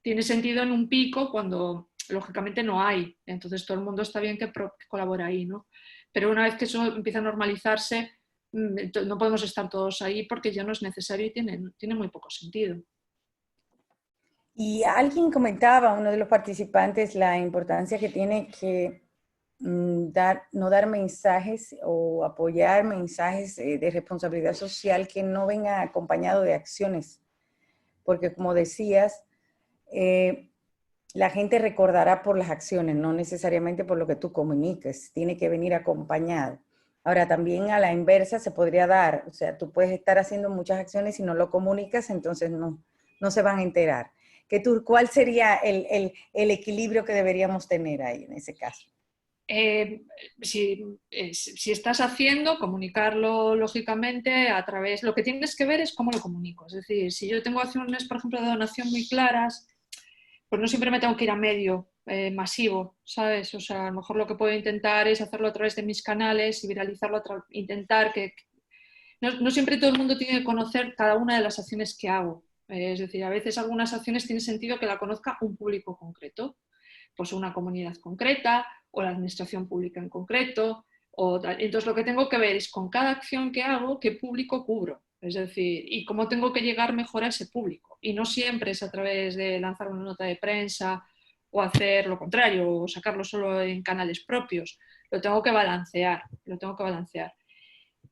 Tiene sentido en un pico cuando lógicamente no hay, entonces todo el mundo está bien que colabore ahí, ¿no? Pero una vez que eso empieza a normalizarse, no podemos estar todos ahí porque ya no es necesario y tiene muy poco sentido. Y alguien comentaba, uno de los participantes, la importancia que tiene que no dar mensajes o apoyar mensajes de responsabilidad social que no vengan acompañados de acciones. Porque como decías, la gente recordará por las acciones, no necesariamente por lo que tú comuniques. Tiene que venir acompañado. Ahora, también a la inversa se podría dar. O sea, tú puedes estar haciendo muchas acciones y no lo comunicas, entonces no se van a enterar. ¿Cuál sería el equilibrio que deberíamos tener ahí en ese caso? Si estás haciendo, comunicarlo lógicamente a través... Lo que tienes que ver es cómo lo comunico. Es decir, si yo tengo acciones, por ejemplo, de donación muy claras, pues no siempre me tengo que ir a medio masivo, ¿sabes? O sea, a lo mejor lo que puedo intentar es hacerlo a través de mis canales y viralizarlo, intentar que... No siempre todo el mundo tiene que conocer cada una de las acciones que hago. Es decir, a veces algunas acciones tienen sentido que la conozca un público concreto, pues una comunidad concreta o la administración pública en concreto. Entonces lo que tengo que ver es con cada acción que hago qué público cubro. Es decir, y cómo tengo que llegar mejor a ese público. Y no siempre es a través de lanzar una nota de prensa o hacer lo contrario, o sacarlo solo en canales propios. Lo tengo que balancear, lo tengo que balancear.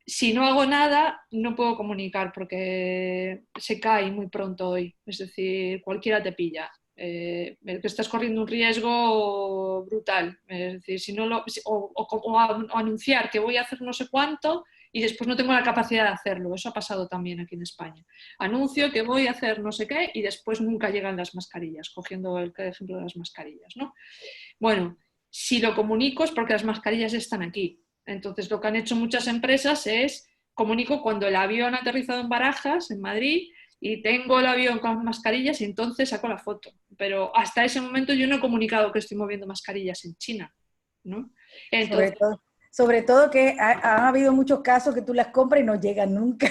Si no hago nada, no puedo comunicar porque se cae muy pronto hoy. Es decir, cualquiera te pilla. Que estás corriendo un riesgo brutal. Es decir, si no lo, o anunciar que voy a hacer no sé cuánto y después no tengo la capacidad de hacerlo. Eso ha pasado también aquí en España. Anuncio que voy a hacer no sé qué y después nunca llegan las mascarillas, cogiendo el ejemplo de las mascarillas, ¿no? Bueno, si lo comunico es porque las mascarillas están aquí. Entonces lo que han hecho muchas empresas es, comunico cuando el avión ha aterrizado en Barajas, en Madrid, y tengo el avión con mascarillas y entonces saco la foto. Pero hasta ese momento yo no he comunicado que estoy moviendo mascarillas en China, ¿no? Entonces, sobre todo que ha habido muchos casos que tú las compras y no llegan nunca.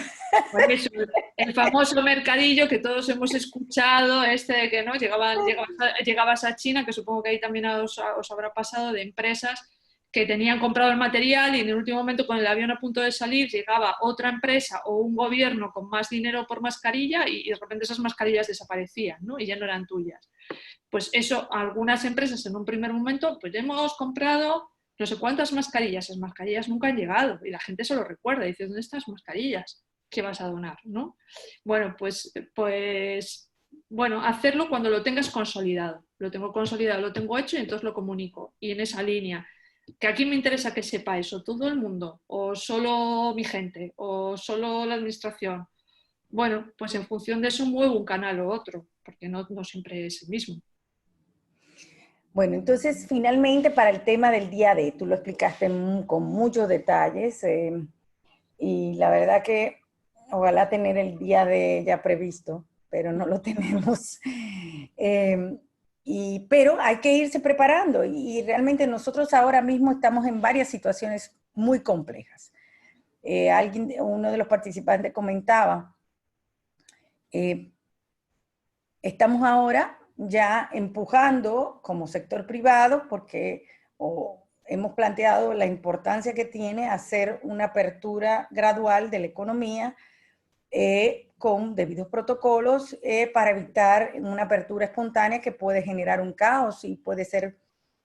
por eso, el famoso mercadillo que todos hemos escuchado, este de que no llegabas a China, que supongo que ahí también os habrá pasado, de empresas que tenían comprado el material y en el último momento con el avión a punto de salir llegaba otra empresa o un gobierno con más dinero por mascarilla y de repente esas mascarillas desaparecían, ¿no? Y ya no eran tuyas. Pues eso, algunas empresas en un primer momento, pues hemos comprado no sé cuántas mascarillas, esas mascarillas nunca han llegado y la gente se lo recuerda y dice, ¿dónde están las mascarillas que vas a donar? ¿No? Bueno, pues bueno, hacerlo cuando lo tengas consolidado. Lo tengo consolidado, lo tengo hecho y entonces lo comunico. Y en esa línea, que aquí me interesa que sepa eso, todo el mundo, o solo mi gente, o solo la administración. Bueno, pues en función de eso muevo un canal o otro, porque no siempre es el mismo. Bueno, entonces finalmente para el tema del día D, tú lo explicaste con muchos detalles y la verdad que ojalá tener el día D ya previsto, pero no lo tenemos. Pero hay que irse preparando y realmente nosotros ahora mismo estamos en varias situaciones muy complejas. Uno de los participantes comentaba, estamos ahora ya empujando como sector privado porque hemos planteado la importancia que tiene hacer una apertura gradual de la economía con debidos protocolos para evitar una apertura espontánea que puede generar un caos y puede ser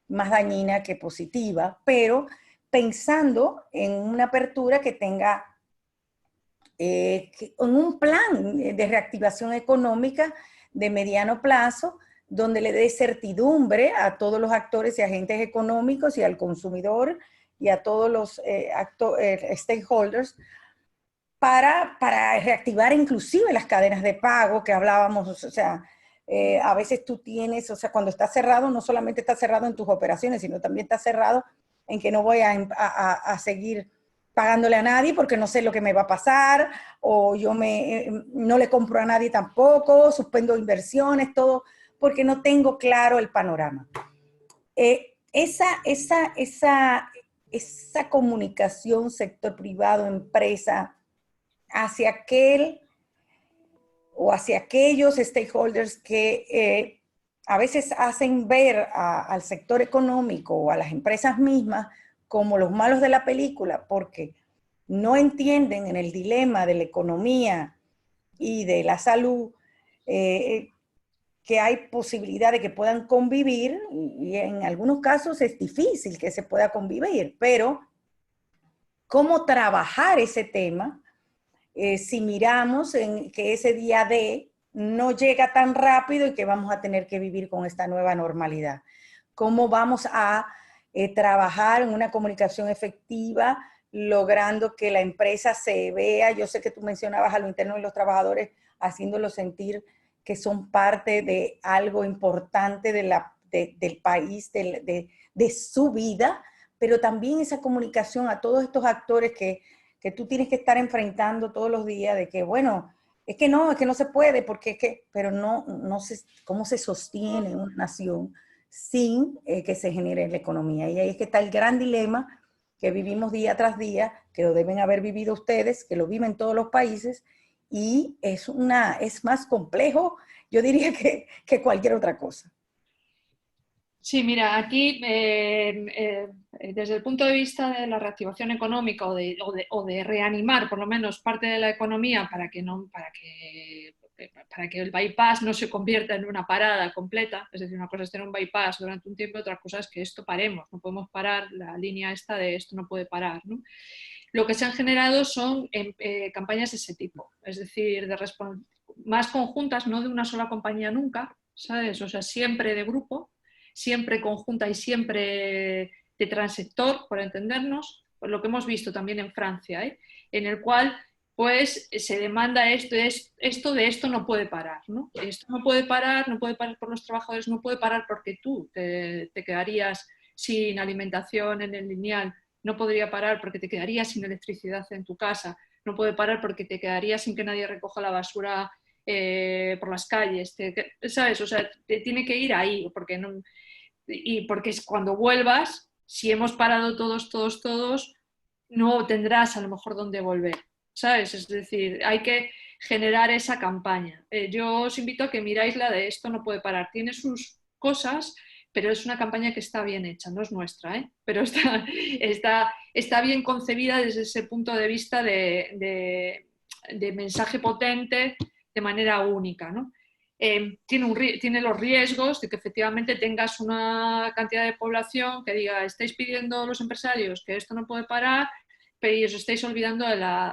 más dañina que positiva, pero pensando en una apertura que tenga un plan de reactivación económica de mediano plazo, donde le dé certidumbre a todos los actores y agentes económicos y al consumidor y a todos los stakeholders para reactivar inclusive las cadenas de pago que hablábamos, o sea, a veces tú tienes, o sea, cuando está cerrado, no solamente está cerrado en tus operaciones, sino también está cerrado en que no voy a seguir pagándole a nadie porque no sé lo que me va a pasar, o yo no le compro a nadie tampoco, suspendo inversiones, todo, porque no tengo claro el panorama. Esa comunicación sector privado, empresa, hacia aquel o hacia aquellos stakeholders que a veces hacen ver al sector económico o a las empresas mismas como los malos de la película, porque no entienden en el dilema de la economía y de la salud que hay posibilidad de que puedan convivir, y en algunos casos es difícil que se pueda convivir, pero cómo trabajar ese tema si miramos en que ese día D no llega tan rápido y que vamos a tener que vivir con esta nueva normalidad. ¿Cómo vamos a trabajar en una comunicación efectiva, logrando que la empresa se vea? Yo sé que tú mencionabas a lo interno de los trabajadores, haciéndolos sentir que son parte de algo importante del país, de su vida, pero también esa comunicación a todos estos actores que tú tienes que estar enfrentando todos los días de que, bueno, es que no se puede, porque es que, pero no sé cómo se sostiene una nación sin que se genere la economía. Y ahí es que está el gran dilema que vivimos día tras día, que lo deben haber vivido ustedes, que lo viven todos los países, y es más complejo, yo diría que cualquier otra cosa. Sí, mira, aquí desde el punto de vista de la reactivación económica o de reanimar por lo menos parte de la economía para que el bypass no se convierta en una parada completa, es decir, una cosa es tener un bypass durante un tiempo, otra cosa es que esto paremos, no podemos parar la línea esta de esto no puede parar, ¿no? Lo que se han generado son campañas de ese tipo, es decir, más conjuntas, no de una sola compañía nunca, ¿sabes? O sea, siempre de grupo, siempre conjunta y siempre de transector, por entendernos, por lo que hemos visto también en Francia, en el cual pues se demanda esto de esto no puede parar, ¿no? Esto no puede parar por los trabajadores, no puede parar porque tú te quedarías sin alimentación en el lineal, no podría parar porque te quedarías sin electricidad en tu casa, no puede parar porque te quedarías sin que nadie recoja la basura por las calles, ¿sabes? O sea, te tiene que ir ahí, porque no, y porque es cuando vuelvas, si hemos parado todos, no tendrás a lo mejor dónde volver, ¿sabes? Es decir, hay que generar esa campaña. Yo os invito a que miráis la de esto no puede parar. Tiene sus cosas, pero es una campaña que está bien hecha, no es nuestra, pero está bien concebida desde ese punto de vista de mensaje potente de manera única, ¿no? Tiene los riesgos de que efectivamente tengas una cantidad de población que diga, estáis pidiendo los empresarios que esto no puede parar, pero os estáis olvidando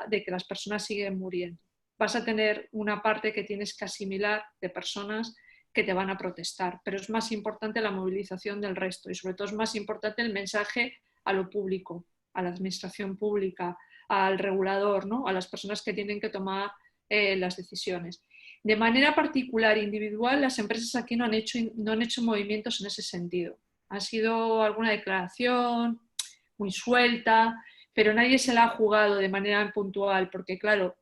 de que las personas siguen muriendo. Vas a tener una parte que tienes que asimilar de personas que te van a protestar, pero es más importante la movilización del resto y sobre todo es más importante el mensaje a lo público, a la administración pública, al regulador, ¿no? A las personas que tienen que tomar las decisiones. De manera particular, individual, las empresas aquí no han hecho movimientos en ese sentido. Ha sido alguna declaración muy suelta, pero nadie se la ha jugado de manera puntual, porque claro,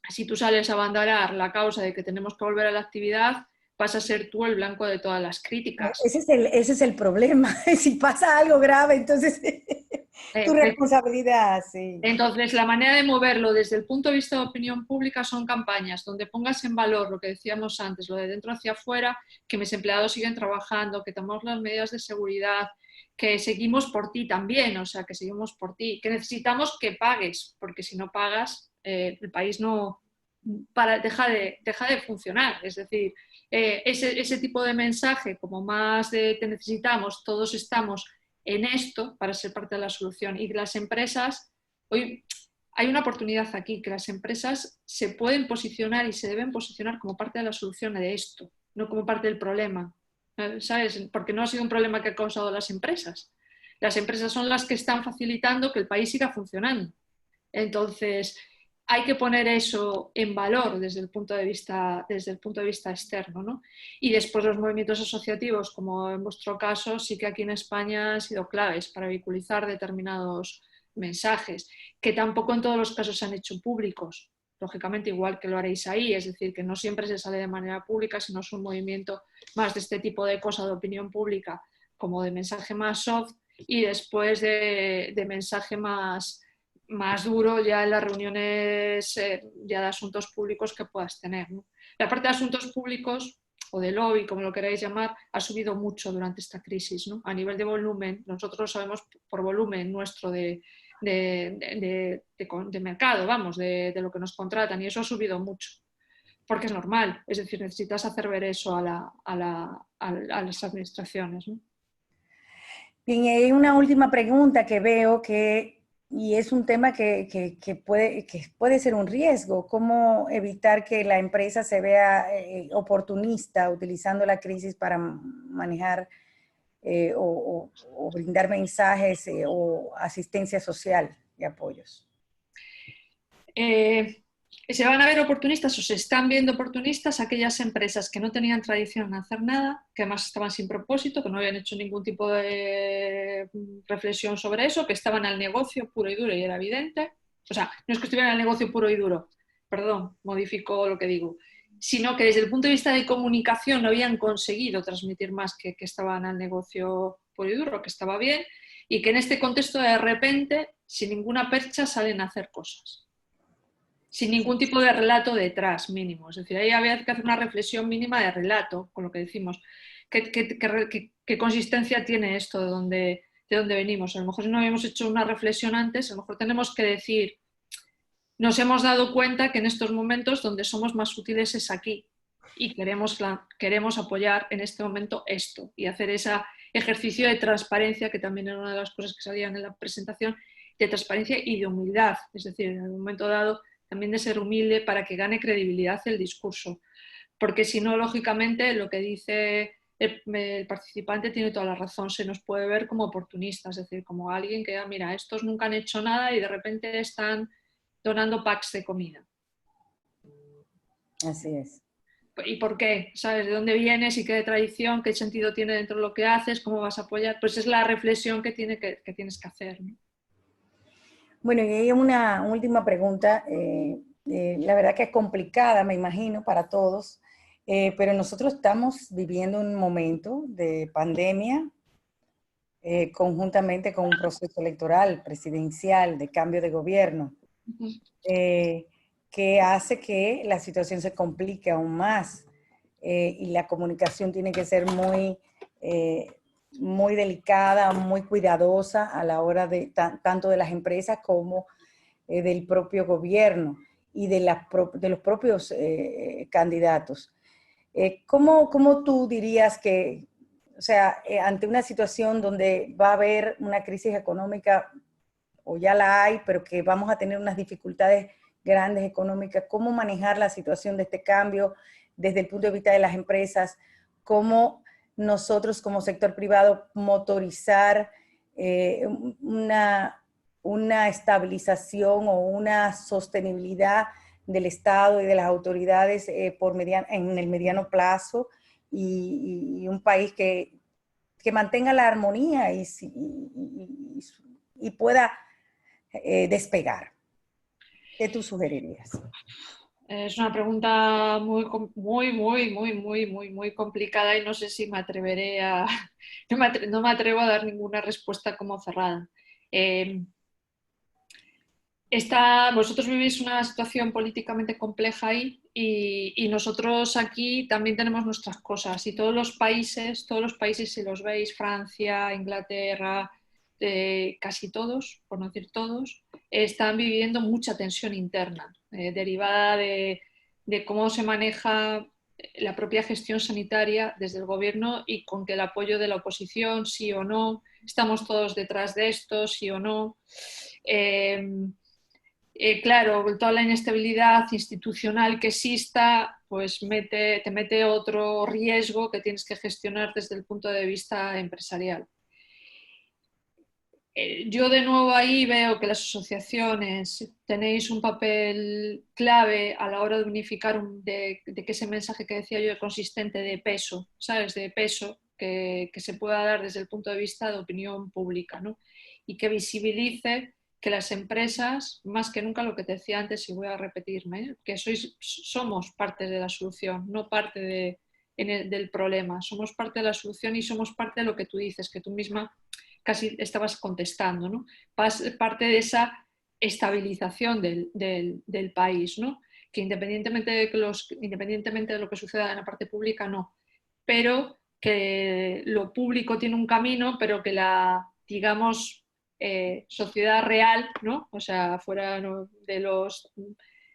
si tú sales a abanderar la causa de que tenemos que volver a la actividad, vas a ser tú el blanco de todas las críticas. Ese es el problema. Si pasa algo grave, entonces tu responsabilidad, sí. Entonces, la manera de moverlo desde el punto de vista de opinión pública son campañas donde pongas en valor lo que decíamos antes, lo de dentro hacia afuera, que mis empleados siguen trabajando, que tomamos las medidas de seguridad, que seguimos por ti también, o sea, que seguimos por ti, que necesitamos que pagues, porque si no pagas, el país no deja de funcionar. Es decir, ese tipo de mensaje, como más de te necesitamos, todos estamos en esto para ser parte de la solución. Y las empresas, hoy hay una oportunidad aquí, que las empresas se pueden posicionar y se deben posicionar como parte de la solución de esto, no como parte del problema, ¿sabes? Porque no ha sido un problema que ha causado las empresas. Las empresas son las que están facilitando que el país siga funcionando. Entonces, hay que poner eso en valor desde el punto de vista externo, ¿no? Y después los movimientos asociativos, como en vuestro caso, sí que aquí en España han sido claves para vehiculizar determinados mensajes, que tampoco en todos los casos se han hecho públicos, lógicamente igual que lo haréis ahí, es decir, que no siempre se sale de manera pública, sino es un movimiento más de este tipo de cosas de opinión pública, como de mensaje más soft, y después de mensaje más duro ya en las reuniones ya de asuntos públicos que puedas tener, ¿no? La parte de asuntos públicos o de lobby, como lo queráis llamar, ha subido mucho durante esta crisis, ¿no? A nivel de volumen, nosotros lo sabemos por volumen nuestro de mercado, vamos, de lo que nos contratan, y eso ha subido mucho, porque es normal, es decir, necesitas hacer ver eso a las administraciones, ¿no? Bien, y hay una última pregunta que veo y es un tema que puede ser un riesgo. ¿Cómo evitar que la empresa se vea oportunista utilizando la crisis para manejar o brindar mensajes o asistencia social y apoyos? Se van a ver oportunistas o se están viendo oportunistas aquellas empresas que no tenían tradición en hacer nada, que además estaban sin propósito, que no habían hecho ningún tipo de reflexión sobre eso, que estaban al negocio puro y duro y era evidente. O sea, no es que estuvieran al negocio puro y duro, perdón, modifico lo que digo, sino que desde el punto de vista de comunicación no habían conseguido transmitir más que estaban al negocio puro y duro, que estaba bien, y que en este contexto de repente, sin ninguna percha, salen a hacer cosas. sin ningún tipo de relato detrás mínimo. Es decir, ahí había que hacer una reflexión mínima de relato, con lo que decimos. ¿Qué consistencia tiene esto de dónde venimos? A lo mejor si no habíamos hecho una reflexión antes, a lo mejor tenemos que decir, nos hemos dado cuenta que en estos momentos donde somos más útiles es aquí y queremos apoyar en este momento esto y hacer ese ejercicio de transparencia, que también era una de las cosas que salían en la presentación, de transparencia y de humildad, es decir, en el momento dado también de ser humilde para que gane credibilidad el discurso, porque si no, lógicamente, lo que dice el participante tiene toda la razón, se nos puede ver como oportunistas, es decir, como alguien que, mira, estos nunca han hecho nada y de repente están donando packs de comida. Así es. ¿Y por qué? ¿Sabes de dónde vienes y qué tradición, qué sentido tiene dentro de lo que haces, cómo vas a apoyar? Pues es la reflexión que tienes que hacer, ¿no? Bueno, y hay una última pregunta, la verdad que es complicada, me imagino, para todos, pero nosotros estamos viviendo un momento de pandemia conjuntamente con un proceso electoral presidencial de cambio de gobierno, que hace que la situación se complique aún más y la comunicación tiene que ser muy delicada, muy cuidadosa a la hora de tanto de las empresas como del propio gobierno y de los propios candidatos. ¿Cómo tú dirías que, o sea, ante una situación donde va a haber una crisis económica, o ya la hay, pero que vamos a tener unas dificultades grandes económicas, cómo manejar la situación de este cambio desde el punto de vista de las empresas, cómo nosotros como sector privado motorizar una estabilización o una sostenibilidad del Estado y de las autoridades en el mediano plazo y un país que mantenga la armonía y pueda despegar. ¿Qué tú sugerirías? Es una pregunta muy complicada y no sé si me atreveré a... No me atrevo a dar ninguna respuesta como cerrada. Vosotros vivís una situación políticamente compleja ahí y nosotros aquí también tenemos nuestras cosas y todos los países, si los veis, Francia, Inglaterra, casi todos, por no decir todos, están viviendo mucha tensión interna derivada de cómo se maneja la propia gestión sanitaria desde el gobierno y con que el apoyo de la oposición, sí o no, estamos todos detrás de esto, sí o no. Claro, toda la inestabilidad institucional que exista, pues te mete otro riesgo que tienes que gestionar desde el punto de vista empresarial. Yo de nuevo ahí veo que las asociaciones tenéis un papel clave a la hora de unificar, de que ese mensaje que decía yo consistente de peso, ¿sabes? De peso que se pueda dar desde el punto de vista de opinión pública, ¿no? Y que visibilice que las empresas, más que nunca lo que te decía antes y voy a repetirme, que somos parte de la solución, no parte del problema, somos parte de la solución y somos parte de lo que tú dices, que tú misma casi estabas contestando, ¿no? Parte de esa estabilización del país, ¿no? Que independientemente de lo que suceda en la parte pública, no. Pero que lo público tiene un camino, pero que la, digamos, sociedad real, ¿no? O sea, fuera, ¿no?,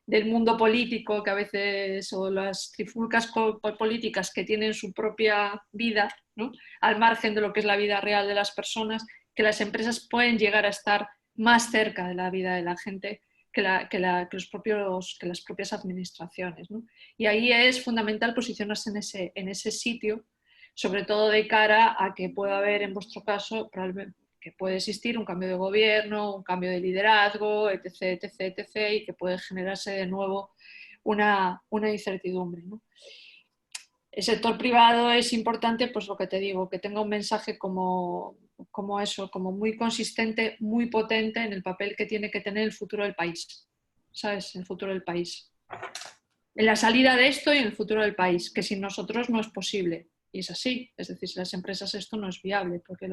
del mundo político, que a veces, o las trifulcas políticas que tienen su propia vida, ¿no?, al margen de lo que es la vida real de las personas, que las empresas pueden llegar a estar más cerca de la vida de la gente que las propias administraciones, ¿no? Y ahí es fundamental posicionarse en ese sitio, sobre todo de cara a que pueda haber, en vuestro caso, probablemente que puede existir un cambio de gobierno, un cambio de liderazgo, etc., etc., etc., y que puede generarse de nuevo una incertidumbre, ¿no? El sector privado es importante, pues lo que te digo, que tenga un mensaje como eso, como muy consistente, muy potente en el papel que tiene que tener el futuro del país, ¿sabes? El futuro del país. En la salida de esto y en el futuro del país, que sin nosotros no es posible. Y es así, es decir, si las empresas esto no es viable, porque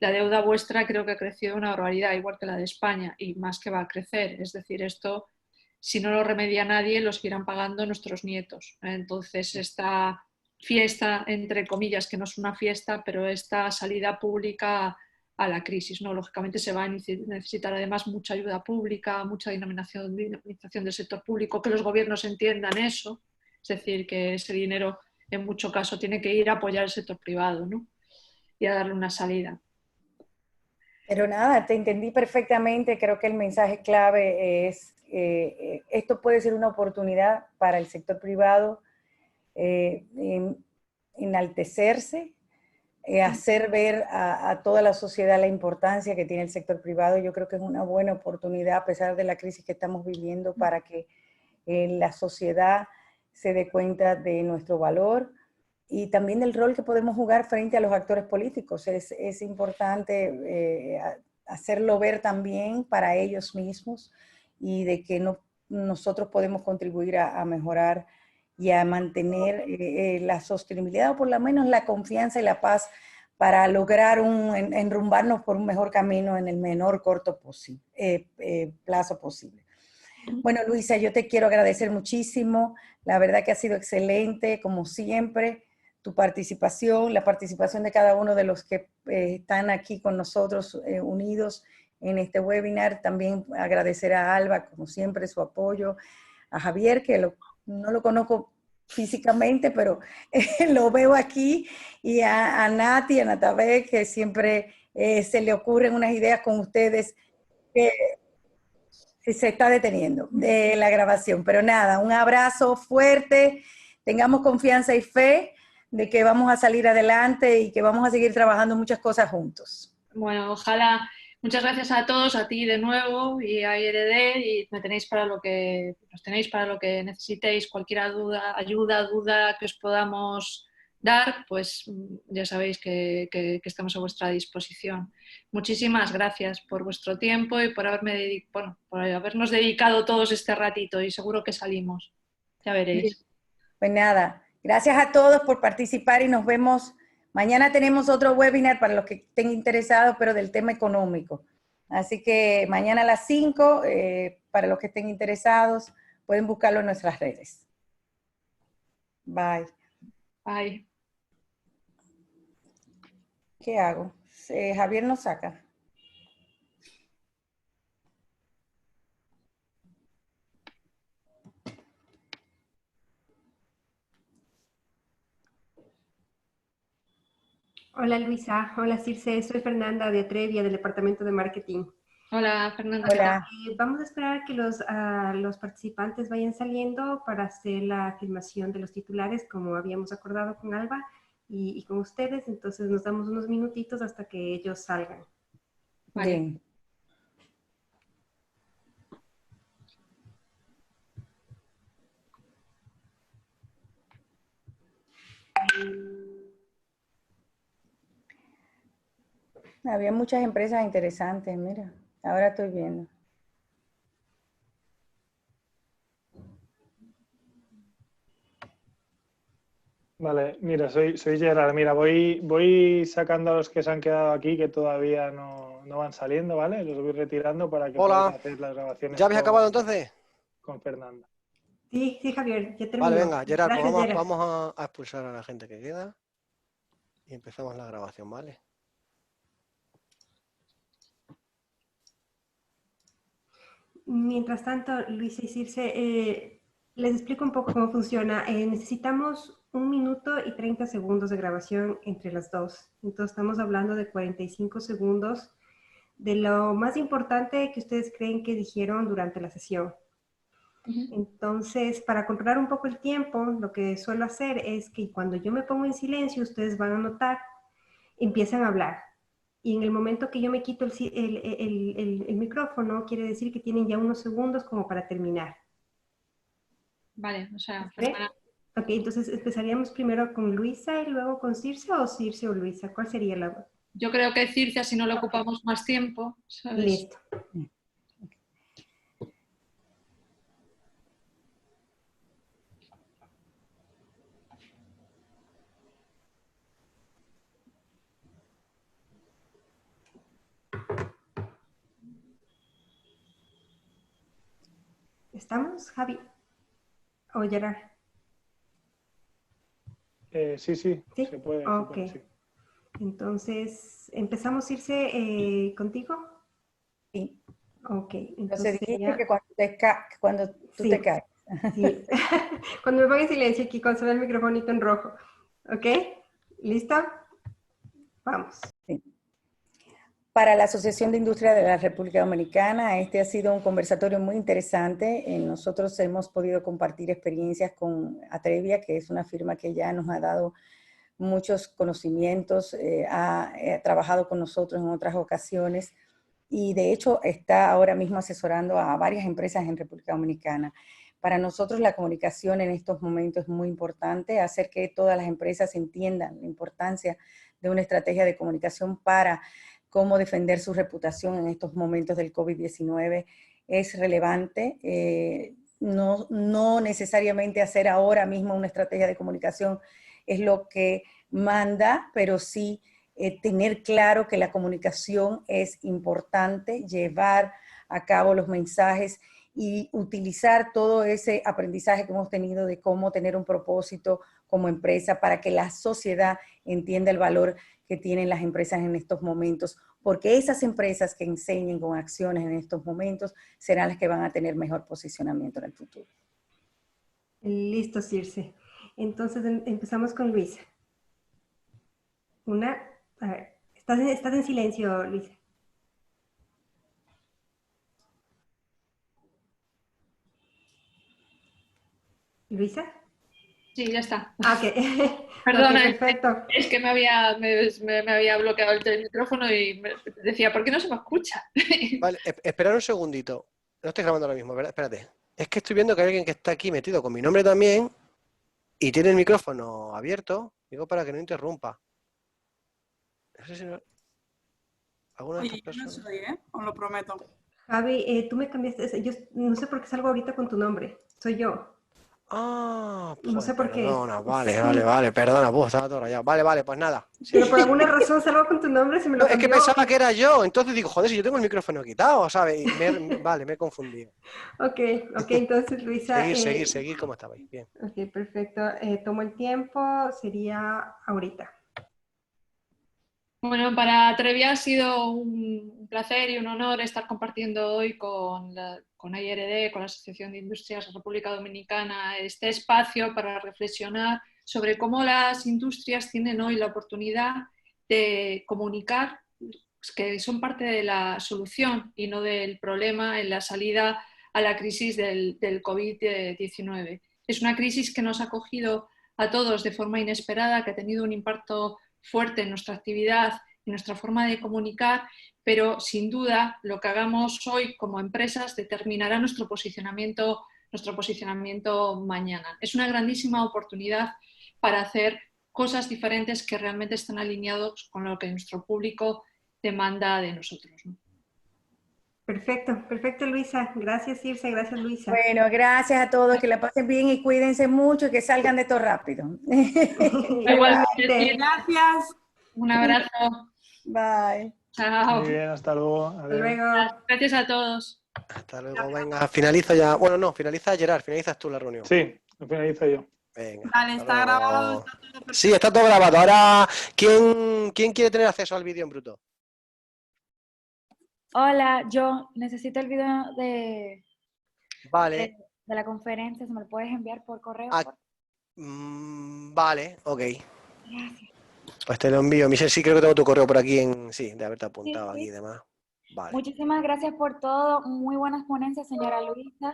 la deuda vuestra creo que ha crecido una barbaridad, igual que la de España, y más que va a crecer. Es decir, esto, si no lo remedia nadie, lo seguirán pagando nuestros nietos. Entonces, esta fiesta, entre comillas, que no es una fiesta, pero esta salida pública a la crisis, ¿no? Lógicamente se va a necesitar además mucha ayuda pública, mucha dinamización del sector público, que los gobiernos entiendan eso, es decir, que ese dinero en mucho caso tiene que ir a apoyar el sector privado, ¿no? Y a darle una salida. Pero nada, te entendí perfectamente. Creo que el mensaje clave es esto puede ser una oportunidad para el sector privado enaltecerse, hacer ver a toda la sociedad la importancia que tiene el sector privado. Yo creo que es una buena oportunidad, a pesar de la crisis que estamos viviendo, para que la sociedad se dé cuenta de nuestro valor y también del rol que podemos jugar frente a los actores políticos. Es importante hacerlo ver también para ellos mismos y de que nosotros podemos contribuir a mejorar y a mantener la sostenibilidad o por lo menos la confianza y la paz para lograr enrumbarnos por un mejor camino en el menor corto plazo posible. Bueno, Luisa, yo te quiero agradecer muchísimo. La verdad que ha sido excelente, como siempre, tu participación, la participación de cada uno de los que están aquí con nosotros unidos en este webinar. También agradecer a Alba, como siempre, su apoyo, a Javier, que no lo conozco físicamente, pero lo veo aquí, y a Nati, a Natabé, que siempre se le ocurren unas ideas con ustedes que se está deteniendo de la grabación. Pero nada, un abrazo fuerte, tengamos confianza y fe de que vamos a salir adelante y que vamos a seguir trabajando muchas cosas juntos. Bueno, ojalá. Muchas gracias a todos, a ti de nuevo y a IRD, y nos tenéis para lo que necesitéis, cualquier duda que os podamos dar, pues ya sabéis que estamos a vuestra disposición. Muchísimas gracias por vuestro tiempo y por habernos dedicado todos este ratito, y seguro que salimos, ya veréis. Pues nada, gracias a todos por participar y nos vemos. Mañana tenemos otro webinar para los que estén interesados, pero del tema económico. Así que mañana a las 5, para los que estén interesados, pueden buscarlo en nuestras redes. Bye. Bye. ¿Qué hago? Javier nos saca. Hola Luisa, hola Circe, soy Fernanda de Atrevia del Departamento de Marketing. Hola Fernanda. Hola. Vamos a esperar que los participantes vayan saliendo para hacer la filmación de los titulares como habíamos acordado con Alba y con ustedes. Entonces nos damos unos minutitos hasta que ellos salgan. Vale. Bien. Había muchas empresas interesantes, mira, ahora estoy viendo. Vale, mira, soy Gerard. Mira, voy sacando a los que se han quedado aquí, que todavía no van saliendo, ¿vale? Los voy retirando para que podáis hacer las grabaciones. ¿Ya habéis acabado entonces? Con Fernanda. Sí, Javier, ya terminó. Vale, venga, Gerard, pues Gracias, Gerard. vamos a expulsar a la gente que queda y empezamos la grabación, ¿vale? Mientras tanto, Luisa y Circe, les explico un poco cómo funciona. Necesitamos 1 minuto y 30 segundos de grabación entre las dos. Entonces estamos hablando de 45 segundos de lo más importante que ustedes creen que dijeron durante la sesión. Entonces, para controlar un poco el tiempo, lo que suelo hacer es que cuando yo me pongo en silencio, ustedes van a notar, empiezan a hablar. Y en el momento que yo me quito el micrófono, quiere decir que tienen ya unos segundos como para terminar. Vale, o sea, Ok, entonces empezaríamos primero con Luisa y luego con Circe, o Circe o Luisa. ¿Cuál sería la...? Yo creo que Circe, si no le ocupamos más tiempo, ¿sabes? Listo. ¿Estamos, Javi? ¿O Gerard? Sí, ¿Sí? se puede. Ok. Sí. Entonces, ¿empezamos, Circe, contigo? Sí. Ok, Entonces entonces dijiste sería... que cuando tú te Sí, caes. sí. Cuando me ponga en silencio aquí, cuando se ve el microfonito en rojo. ¿Ok? ¿Lista? Vamos. Sí. Para la Asociación de Industria de la República Dominicana, este ha sido un conversatorio muy interesante. Nosotros hemos podido compartir experiencias con Atrevia, que es una firma que ya nos ha dado muchos conocimientos, ha trabajado con nosotros en otras ocasiones y de hecho está ahora mismo asesorando a varias empresas en República Dominicana. Para nosotros la comunicación en estos momentos es muy importante, hacer que todas las empresas entiendan la importancia de una estrategia de comunicación para cómo defender su reputación en estos momentos del COVID-19 es relevante. No necesariamente hacer ahora mismo una estrategia de comunicación es lo que manda, pero sí tener claro que la comunicación es importante, llevar a cabo los mensajes y utilizar todo ese aprendizaje que hemos tenido de cómo tener un propósito como empresa para que la sociedad entienda el valor que tienen las empresas en estos momentos, porque esas empresas que enseñen con acciones en estos momentos serán las que van a tener mejor posicionamiento en el futuro. Listo, Circe. Entonces empezamos con Luisa. A ver, estás en silencio, Luisa. ¿Luisa? Sí, ya está. Ah, ok. Ok, Perdona, perfecto. es que me había bloqueado el micrófono y decía, ¿por qué no se me escucha? Vale, esperad un segundito. No estoy grabando ahora mismo, ¿verdad? Espérate. Es que estoy viendo que hay alguien que está aquí metido con mi nombre también y tiene el micrófono abierto. Digo para que no interrumpa. No sé si alguna de Oye, estas yo no personas. soy, os lo prometo. Javi, tú me cambiaste. Yo no sé por qué salgo ahorita con tu nombre. Soy yo. Ah, No joder, sé por qué. perdona, vale, Sí, perdona, estaba todo rayado. Vale, pues nada. Sí, pero sí, por sí. alguna razón salgo con tu nombre, se me No, lo es que cambió. pensaba que era yo, entonces digo, joder, si yo tengo el micrófono quitado, ¿sabes? Y vale, me he confundido. Ok, entonces Luisa. Seguir como estabais. Bien. Ok, perfecto. Tomo el tiempo, sería ahorita. Bueno, para Atrevia ha sido un placer y un honor estar compartiendo hoy con AIRD, con la Asociación de Industrias República Dominicana, este espacio para reflexionar sobre cómo las industrias tienen hoy la oportunidad de comunicar que son parte de la solución y no del problema en la salida a la crisis del COVID-19. Es una crisis que nos ha cogido a todos de forma inesperada, que ha tenido un impacto fuerte en nuestra actividad y nuestra forma de comunicar, pero sin duda lo que hagamos hoy como empresas determinará nuestro posicionamiento mañana. Es una grandísima oportunidad para hacer cosas diferentes que realmente están alineados con lo que nuestro público demanda de nosotros, ¿no? Perfecto, Luisa. Gracias, Circe. Gracias, Luisa. Bueno, gracias a todos, que la pasen bien y cuídense mucho y que salgan de esto rápido. Igualmente, Gracias. un abrazo. Bye. Chao. Muy bien, hasta luego. Hasta Adiós. luego. Gracias a todos. Hasta luego, venga, finaliza ya. Bueno, no, finaliza Gerard, finalizas tú la reunión. Sí, lo finalizo yo. Venga. Vale, hasta está grabado, luego. está todo perfecto. Sí, está todo grabado. Ahora, ¿quién quiere tener acceso al vídeo en bruto? Hola, yo necesito el video Vale. de la conferencia, ¿se me lo puedes enviar por correo? Ah, Por vale, ok. Gracias. Pues te lo envío. Michelle, sí, creo que tengo tu correo por aquí sí, de haberte Sí, apuntado aquí y sí. demás. Vale. Muchísimas gracias por todo. Muy buenas ponencias, señora Luisa.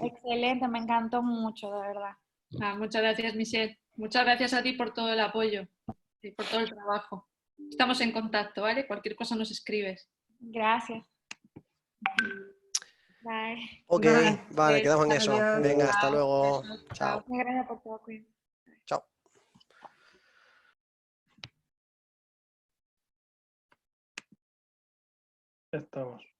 Excelente, me encantó mucho, de verdad. Muchas gracias, Michelle. Muchas gracias a ti por todo el apoyo y por todo el trabajo. Estamos en contacto, ¿vale? Cualquier cosa nos escribes. Gracias. Bye. Ok, vale, quedamos en eso. Adiós. Venga, hasta luego. Chao. Muchas gracias por todo, cuídense. Chao. Ya estamos.